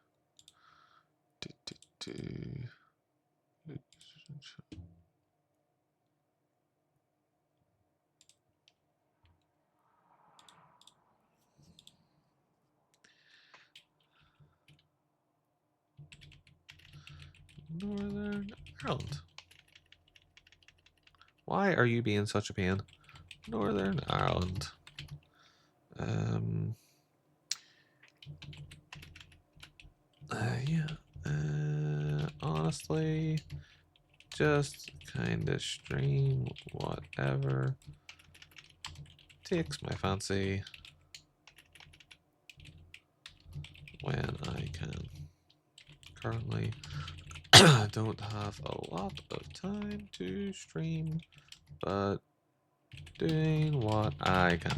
Northern Ireland. Why are you being such a pain? Northern Ireland. Yeah. Honestly, just kind of stream whatever takes my fancy when I can. Currently, don't have a lot of time to stream, but doing what I can.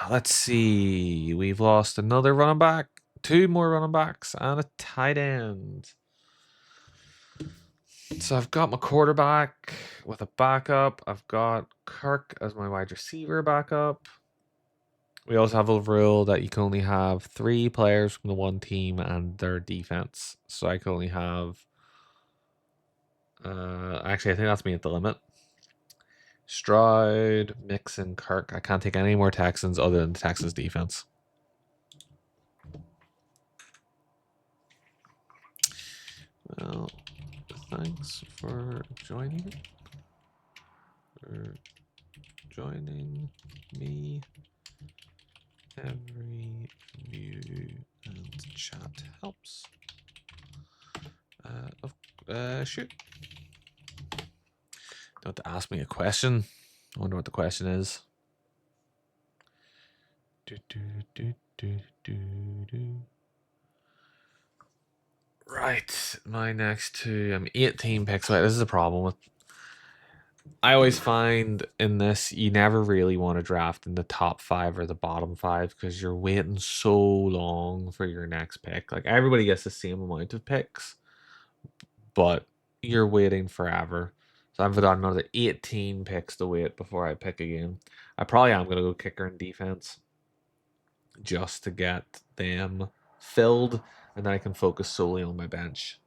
Let's see. We've lost another running back, 2 more running backs, and a tight end. So I've got my quarterback with a backup. I've got Kirk as my wide receiver backup. We also have a rule that you can only have 3 players from the one team and their defense. So I can only have. Actually, I think that's me at the limit. Stroud, Mixon, Kirk. I can't take any more Texans other than the Texans defense. Well, thanks for joining. Me. Every view and chat helps. Shoot. Don't have to ask me a question. I wonder what the question is. Right, my next 2. I'm 18 picks away. This is a problem with. I always find in this you never really want to draft in the top 5 or the bottom 5 because you're waiting so long for your next pick. Like everybody gets the same amount of picks, but you're waiting forever. So I've got another 18 picks to wait before I pick again. I probably am gonna go kicker and defense just to get them filled, and then I can focus solely on my bench.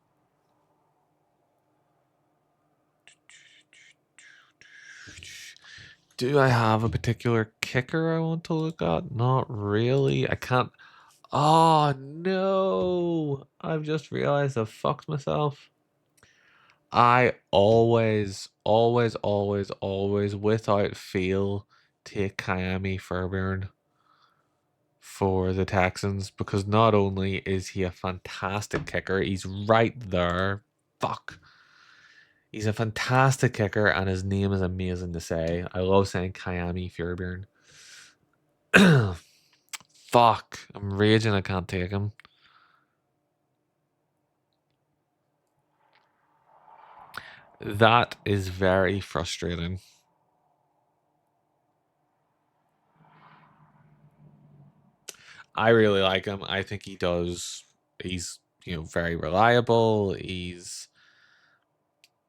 Do I have a particular kicker I want to look at? Not really. I can't. Oh no! I've just realized I've fucked myself. I always, without fail, take Miami Fairbairn for the Texans because not only is he a fantastic kicker, he's right there. Fuck. He's a fantastic kicker, and his name is amazing to say. I love saying Miami Fairbairn. Fuck. I'm raging I can't take him. That is very frustrating. I really like him. I think he's, very reliable. He's,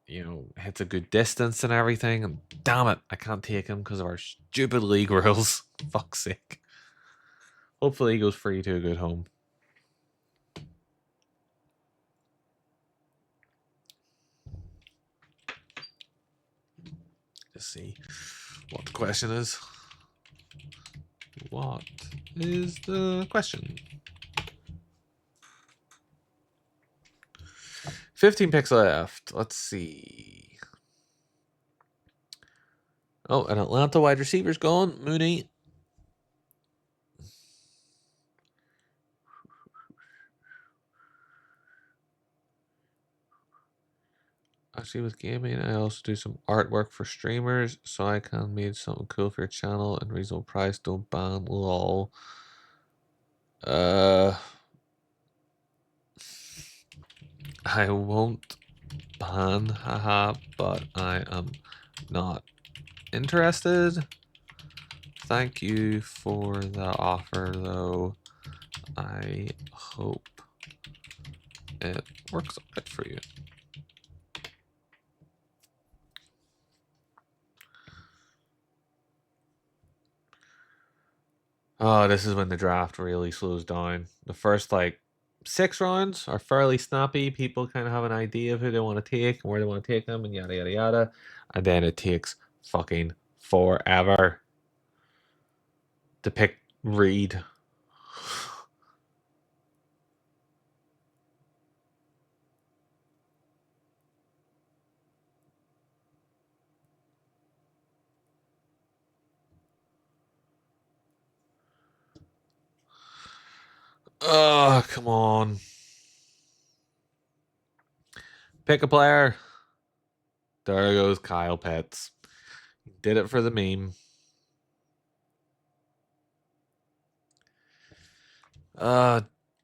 hits a good distance and everything. And damn it, I can't take him because of our stupid league rules. Fuck's sake. Hopefully he goes free to a good home. Let's see what the question is. What is the question? 15 picks left. Let's see. Oh, an Atlanta wide receiver's gone. Mooney. Actually, with gaming, I also do some artwork for streamers, so I can make something cool for your channel and reasonable price. Don't ban lol. I won't ban, haha, but I am not interested. Thank you for the offer, though. I hope it works out for you. Oh, this is when the draft really slows down. The first 6 rounds are fairly snappy. People kind of have an idea of who they want to take and where they want to take them and yada yada yada. And then it takes fucking forever to pick Reed. Oh, come on. Pick a player. There goes Kyle Pitts. Did it for the meme.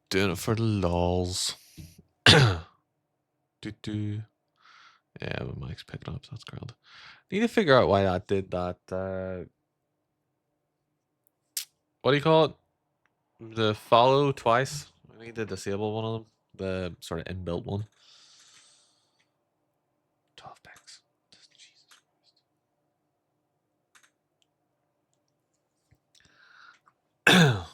Doing it for the lols. Do. Yeah, my mic's picking up, so that's grand. Need to figure out why that did that. What do you call it? The follow twice. I need to disable one of them. The sort of inbuilt one. 12 packs. Jesus Christ.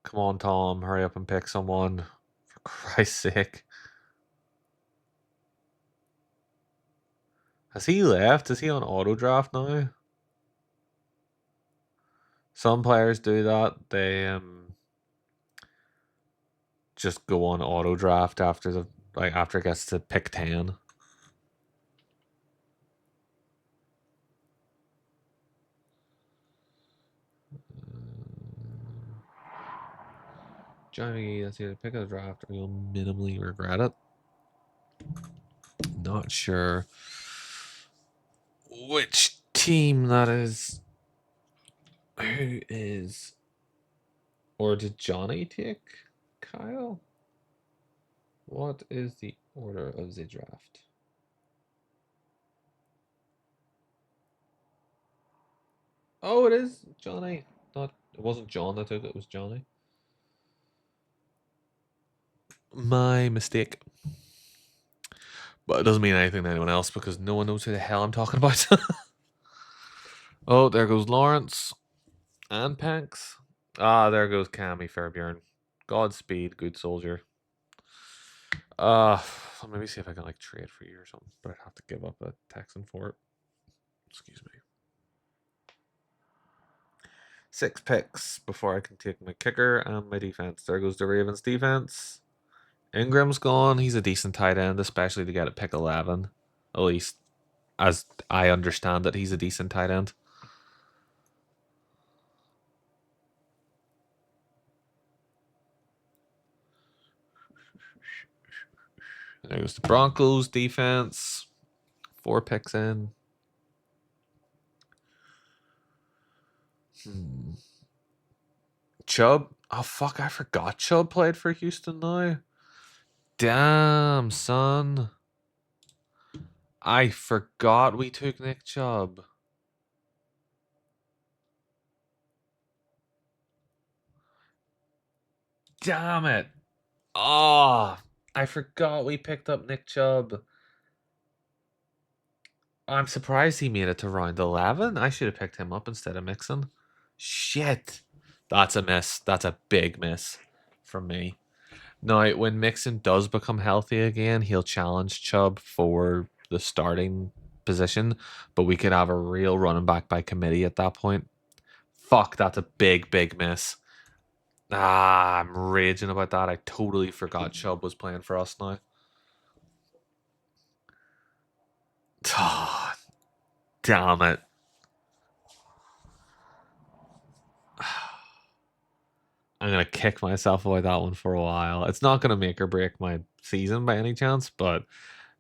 Come on, Tom. Hurry up and pick someone. For Christ's sake. Has he left? Is he on auto draft now? Some players do that. They just go on auto draft after after it gets to pick 10. Johnny, that's either pick a draft or you'll minimally regret it. Not sure which team that is. Who is. Or did Johnny take Kyle? What is the order of the draft? Oh, it is Johnny. Not it wasn't John that took it. It was Johnny. My mistake. But it doesn't mean anything to anyone else because no one knows who the hell I'm talking about. Oh, there goes Lawrence and Panks. Ah, there goes Cammy Fairbjorn. Godspeed, good soldier. I'll maybe see if I can like trade for you or something, but I'd have to give up a Texan for it. Excuse me. 6 picks before I can take my kicker and my defense. There goes the Ravens defense. Ingram's gone. He's a decent tight end, especially to get at pick 11. At least as I understand it, he's a decent tight end. There goes the Broncos defense. 4 picks in. Chubb. Oh, fuck. I forgot Chubb played for Houston now. Damn, son. I forgot we took Nick Chubb. Damn it. Oh, I forgot we picked up Nick Chubb. I'm surprised he made it to round 11. I should have picked him up instead of Mixon. Shit. That's a miss. That's a big miss from me. Now, when Mixon does become healthy again, he'll challenge Chubb for the starting position, but we could have a real running back by committee at that point. Fuck, that's a big, big miss. Ah, I'm raging about that. I totally forgot Chubb was playing for us now. Oh, damn it. I'm going to kick myself about that one for a while. It's not going to make or break my season by any chance, but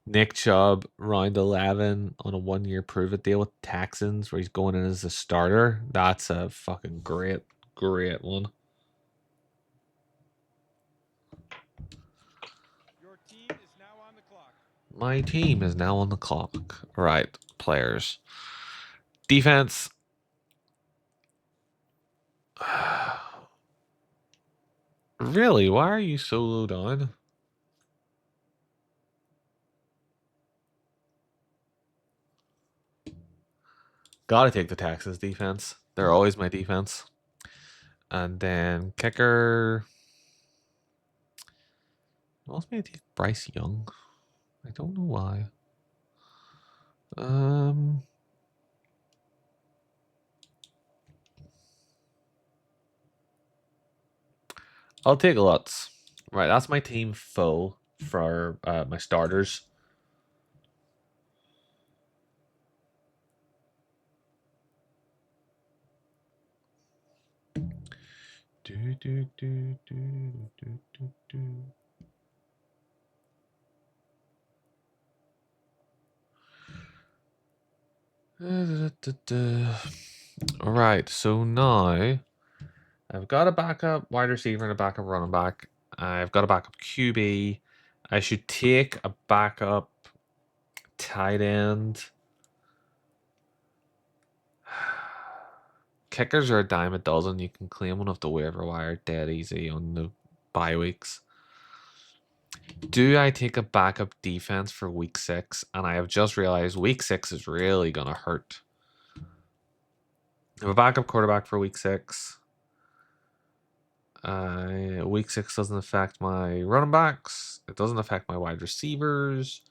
Nick Chubb, round 11 on a 1-year prove it deal with Texans where he's going in as a starter. That's a fucking great, great one. Your team is now on the clock. My team is now on the clock. All right, players. Defense. Really? Why are you so low down? Gotta take the Texans defense. They're always my defense. And then kicker. Wants me to take Bryce Young. I don't know why. I'll take Lutz. Right, that's my team full for my starters. All right, so now I've got a backup wide receiver and a backup running back. I've got a backup QB. I should take a backup tight end. Kickers are a dime a dozen. You can claim one off the waiver wire dead easy on the bye weeks. Do I take a backup defense for week 6? And I have just realized week 6 is really going to hurt. I have a backup quarterback for week 6. Week 6 doesn't affect my running backs. It doesn't affect my wide receivers.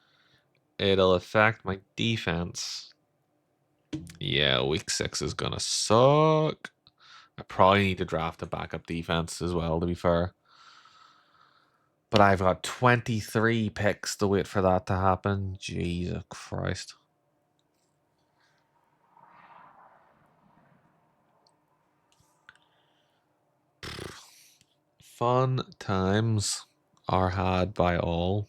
It'll affect my defense. Yeah, week 6 is going to suck. I probably need to draft a backup defense as well, to be fair. But I've got 23 picks to wait for that to happen. Jesus Christ. Fun times are had by all.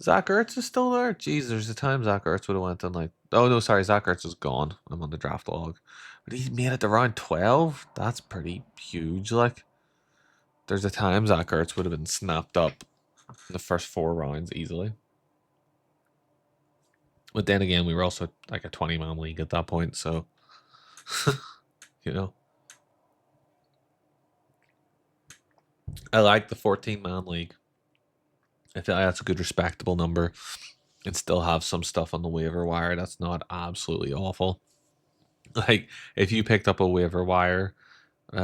Zach Ertz is still there? Jeez, there's a time Zach Ertz would have went on like... Oh, no, sorry. Zach Ertz is gone. I'm on the draft log. But he's made it to round 12? That's pretty huge, like. There's a time Zach Ertz would have been snapped up in the first 4 rounds easily. But then again, we were also like a 20-man league at that point, so you know. I like the 14-man league. I feel like that's a good, respectable number, and still have some stuff on the waiver wire that's not absolutely awful. Like if you picked up a waiver wire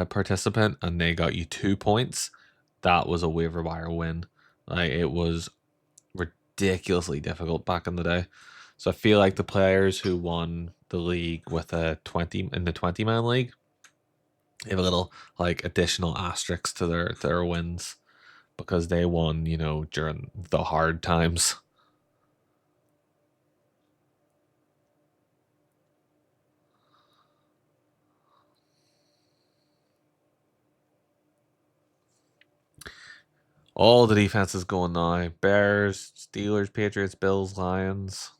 participant and they got you 2 points, that was a waiver wire win. Like it was ridiculously difficult back in the day. So I feel like the players who won the league with a 20 in the 20-man league have a little like additional asterisks to their wins because they won, you know, during the hard times. All the defenses going now. Bears, Steelers, Patriots, Bills, Lions.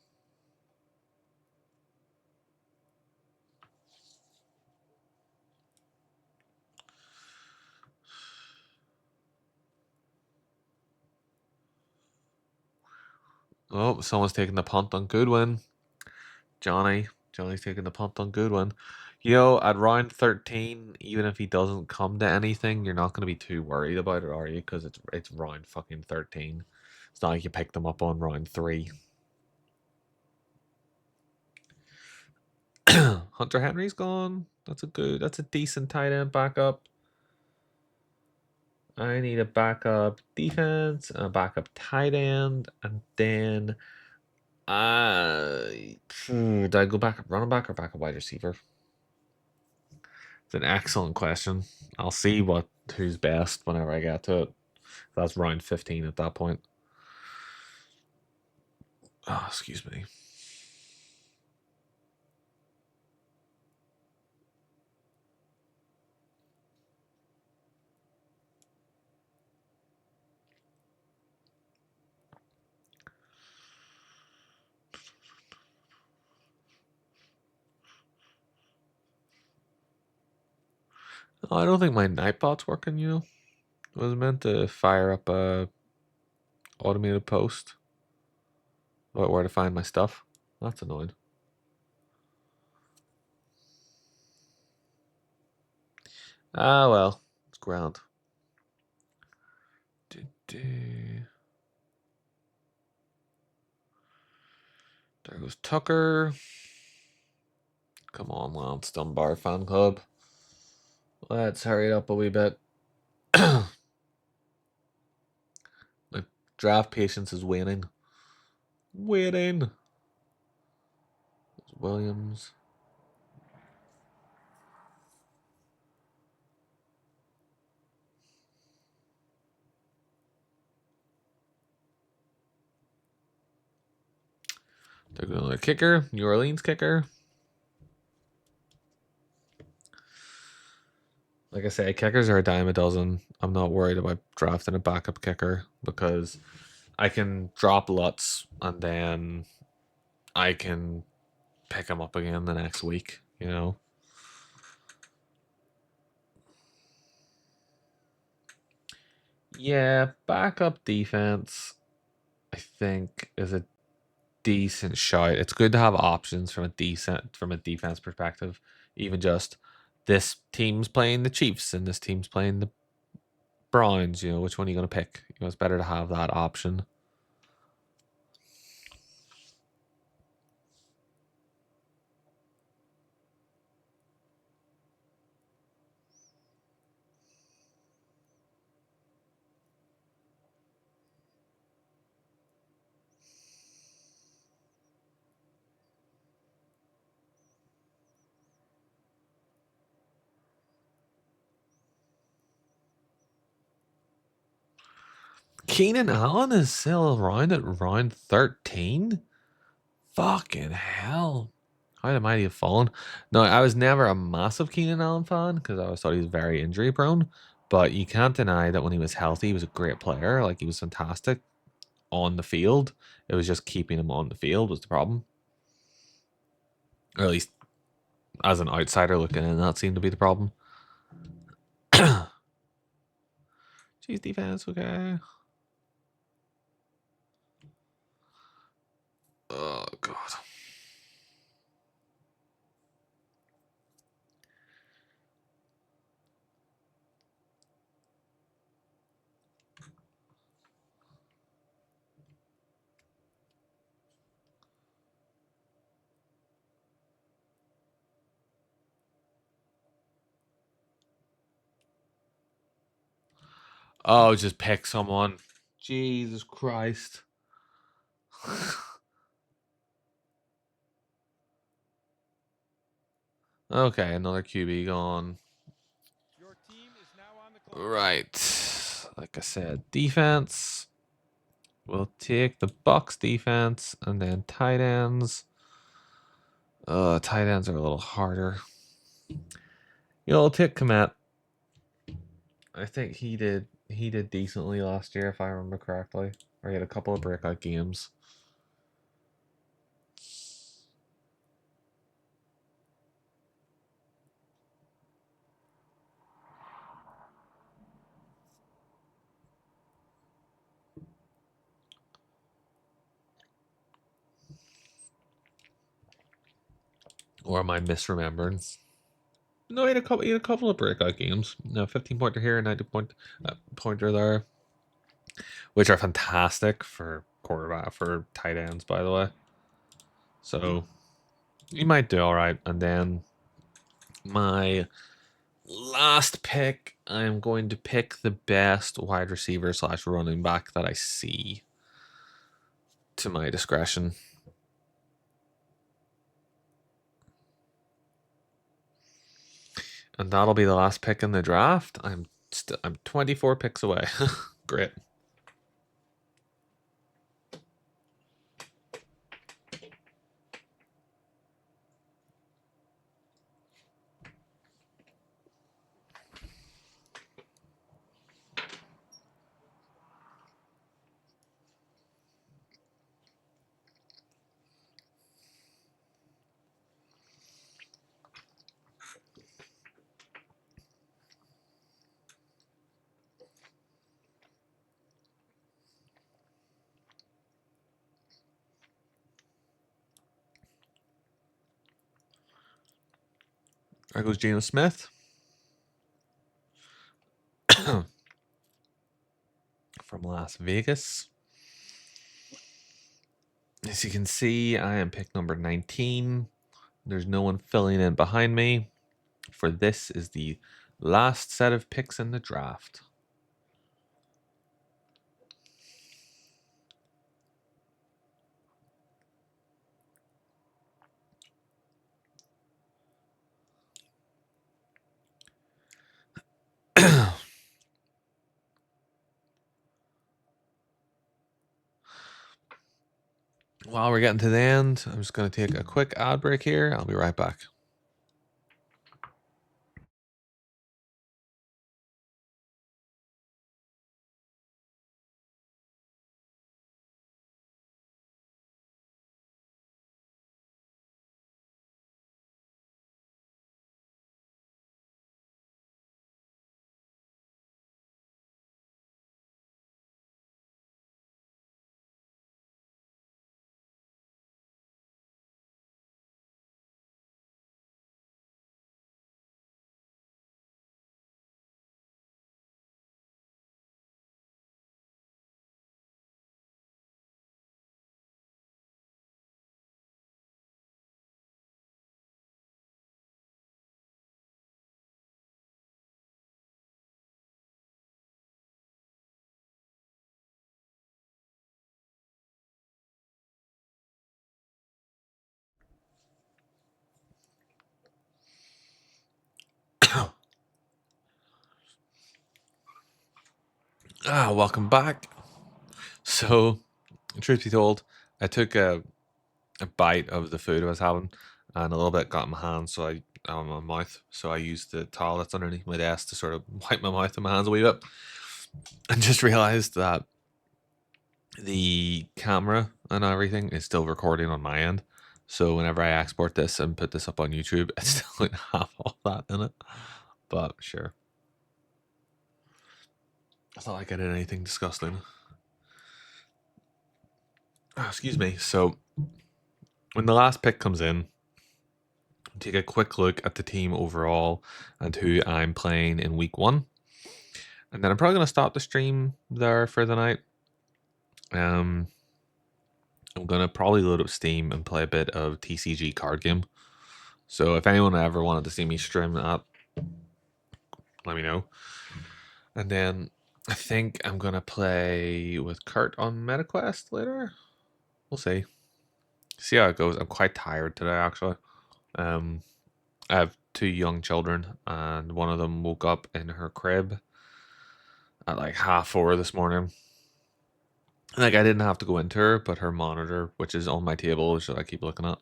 Oh, someone's taking the punt on Goodwin. Johnny's taking the punt on Goodwin. You know, at round 13, even if he doesn't come to anything, you're not going to be too worried about it, are you? Because it's round fucking 13. It's not like you picked them up on round 3. Hunter Henry's gone. That's a decent tight end backup. I need a backup defense, a backup tight end, and then did I go back up running back or back up wide receiver? It's an excellent question. I'll see who's best whenever I get to it. That's round 15 at that point. Oh, excuse me. Oh, I don't think my Nightbot's working, you know. It was meant to fire up a automated post about where to find my stuff. That's annoying. Ah, well, it's ground. There goes Tucker. Come on, Lance Dunbar fan club. Let's hurry it up a wee bit. My draft patience is waning. Waiting. Williams. They're going to kicker. New Orleans kicker. Like I say, kickers are a dime a dozen. I'm not worried about drafting a backup kicker because I can drop Lutz and then I can pick him up again the next week, you know? Yeah, backup defense, I think, is a decent shout. It's good to have options from a defense perspective. Even just this team's playing the Chiefs and this team's playing the Browns, you know, which one are you gonna pick? You know, it's better to have that option. Keenan Allen is still around at round 13? Fucking hell. How might he have fallen? No, I was never a massive Keenan Allen fan because I always thought he was very injury prone. But you can't deny that when he was healthy, he was a great player. Like he was fantastic on the field. It was just keeping him on the field was the problem. Or at least as an outsider looking in, that seemed to be the problem. Jeez, defense, okay. Oh, God. Oh, just pick someone. Jesus Christ. Okay, another QB gone. Your team is now on the clock. Right. Like I said, defense. We'll take the Bucks defense and then tight ends. Tight ends are a little harder. I'll take Komet. I think he did decently last year if I remember correctly. Or he had a couple of breakout games. Or am I misremembering? No, he had a couple of breakout games. 15-pointer here, 90-pointer there, which are fantastic for quarterback for tight ends, by the way. So you might do all right. And then my last pick, I'm going to pick the best wide receiver / running back that I see to my discretion. And that'll be the last pick in the draft. I'm 24 picks away. Great. There goes Geno Smith. From Las Vegas. As you can see, I am pick number 19. There's no one filling in behind me. For this is the last set of picks in the draft. While we're getting to the end, I'm just going to take a quick ad break here. I'll be right back. Welcome back. So, truth be told, I took a bite of the food I was having, and a little bit got in my hand, so on my mouth. So I used the towel that's underneath my desk to sort of wipe my mouth and my hands a wee bit, and just realized that the camera and everything is still recording on my end. So whenever I export this and put this up on YouTube, it's still going to have all that in it. But sure. It's not like I did anything disgusting. Oh, excuse me. So when the last pick comes in, take a quick look at the team overall and who I'm playing in week 1. And then I'm probably going to stop the stream there for the night. I'm going to probably load up Steam and play a bit of TCG card game. So if anyone ever wanted to see me stream that, let me know. And then I think I'm going to play with Kurt on MetaQuest later. We'll see. See how it goes. I'm quite tired today, actually. I have 2 young children, and one of them woke up in her crib at like 4:30 this morning. Like I didn't have to go into her, but her monitor, which is on my table, which I keep looking at,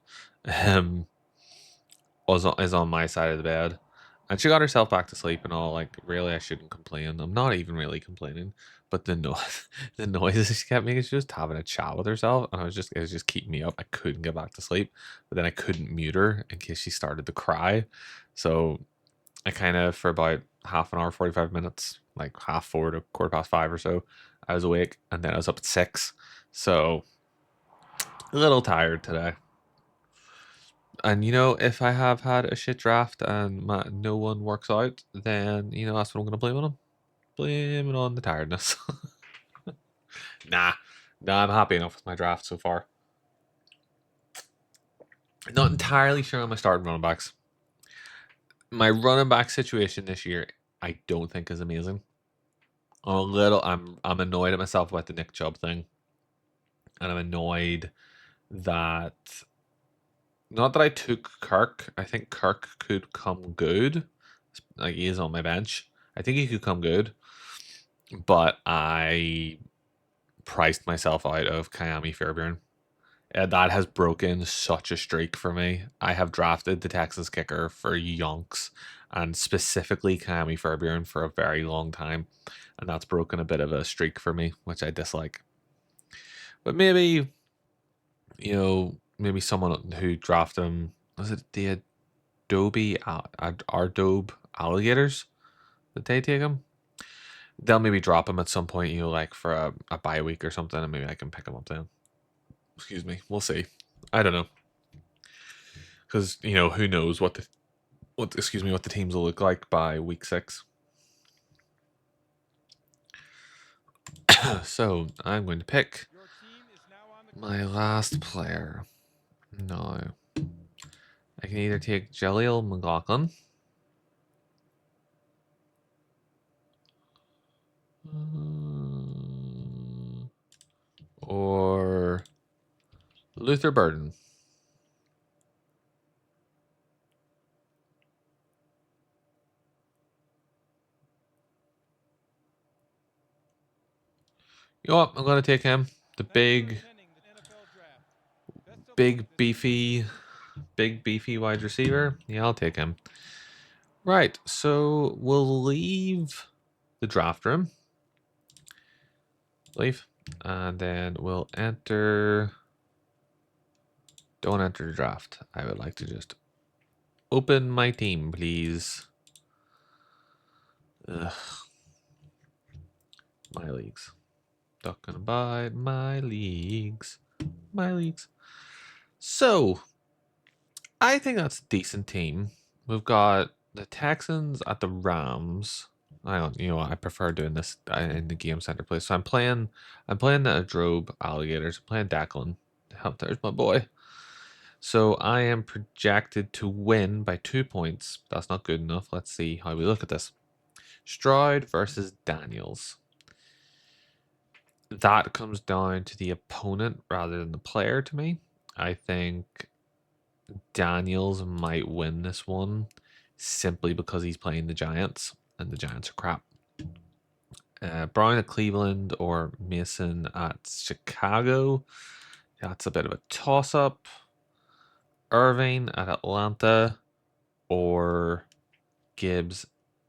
um, is on my side of the bed, and she got herself back to sleep and all. Like really, I shouldn't complain. I'm not even really complaining, but the noises she kept making, she was just having a chat with herself, and it was just keeping me up. I couldn't get back to sleep, but then I couldn't mute her in case she started to cry, so I kind of for about half an hour, 45 minutes, like 4:30 to 5:15 or so, I was awake, and then I was up at 6, so a little tired today. And if I have had a shit draft and no one works out, then that's what I'm gonna blame on them. Blame it on the tiredness. Nah, I'm happy enough with my draft so far. Not entirely sure on my starting running backs. My running back situation this year, I don't think is amazing. I'm annoyed at myself about the Nick Chubb thing, and I'm annoyed that not that I took Kirk. I think Kirk could come good. Like he is on my bench. I think he could come good, but I priced myself out of Miami Fairbairn. That has broken such a streak for me. I have drafted the Texas kicker for yonks, and specifically Miami Fairbairn for a very long time, and that's broken a bit of a streak for me, which I dislike. But maybe maybe someone who drafted him, was it the Adobe alligators? Did they take him? They'll maybe drop him at some point, like for a bye week or something, and maybe I can pick him up then. Excuse me. We'll see. I don't know. Because, who knows what the teams will look like by week 6. So I'm going to pick Your team is now on the my last player. No. I can either take Jaleel McLaughlin. Or Luther Burden. You know what? I'm going to take him. The big, beefy wide receiver. Yeah, I'll take him. Right, so we'll leave the draft room. Leave. And then we'll enter. Don't enter the draft. I would like to just open my team, please. Ugh. My leagues. Talking about my leagues. My leagues. So, I think that's a decent team. We've got the Texans at the Rams. I don't, I prefer doing this in the game center place. So I'm playing the Adrobe Alligators. I'm playing Declan. There's my boy. So I am projected to win by 2 points. That's not good enough. Let's see how we look at this. Stroud versus Daniels. That comes down to the opponent rather than the player to me. I think Daniels might win this one simply because he's playing the Giants, and the Giants are crap. Brown at Cleveland or Mason at Chicago. That's a bit of a toss-up. Irving at Atlanta or Gibbs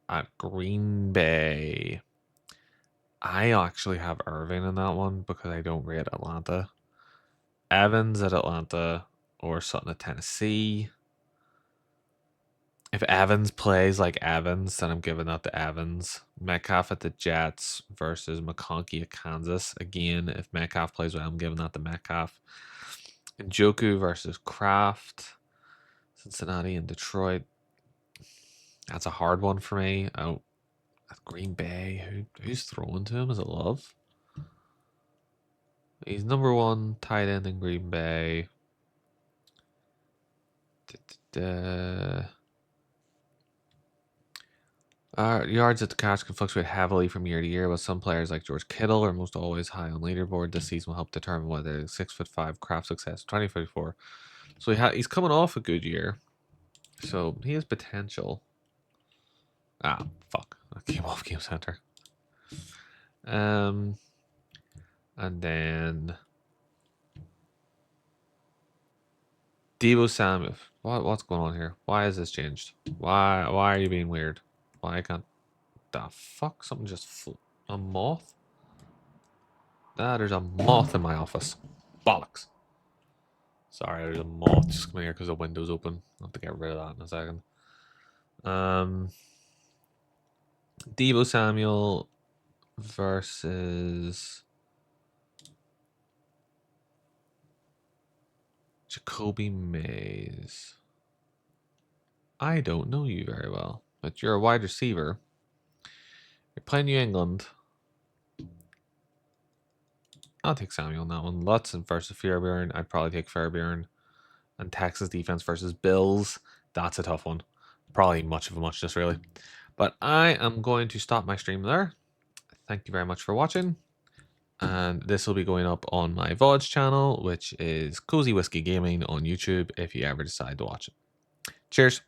at Green Bay. I actually have Irving in that one because I don't rate Atlanta. Evans at Atlanta or Sutton at Tennessee. If Evans plays like Evans, then I'm giving that to Evans. Metcalf at the Jets versus McConkey at Kansas. Again, if Metcalf plays well, I'm giving that to Metcalf. Njoku versus Kraft. Cincinnati and Detroit. That's a hard one for me. Oh, at Green Bay. Who's throwing to him? Is it Love? He's number 1 tight end in Green Bay. Yards at the catch can fluctuate heavily from year to year, but some players like George Kittle are most always high on leaderboard. This season will help determine whether 6'5" Kraft success 2024. So he's coming off a good year, so he has potential. Ah, fuck! I came off Game Center. And then Deebo Samuel. What's going on here? Why has this changed? Why are you being weird? Why can't the fuck? Something just flew. A moth? Ah, there's a moth in my office. Bollocks. Sorry, there's a moth just coming here because the window's open. I'll have to get rid of that in a second. Deebo Samuel versus Jacoby Mays. I don't know you very well, but you're a wide receiver. You're playing New England. I'll take Samuel on that one. Lutzen versus Fairbairn. I'd probably take Fairbairn. And Texas defense versus Bills. That's a tough one. Probably much of a muchness, really. But I am going to stop my stream there. Thank you very much for watching. And this will be going up on my VODs channel, which is Cozy Whiskey Gaming on YouTube if you ever decide to watch it. Cheers.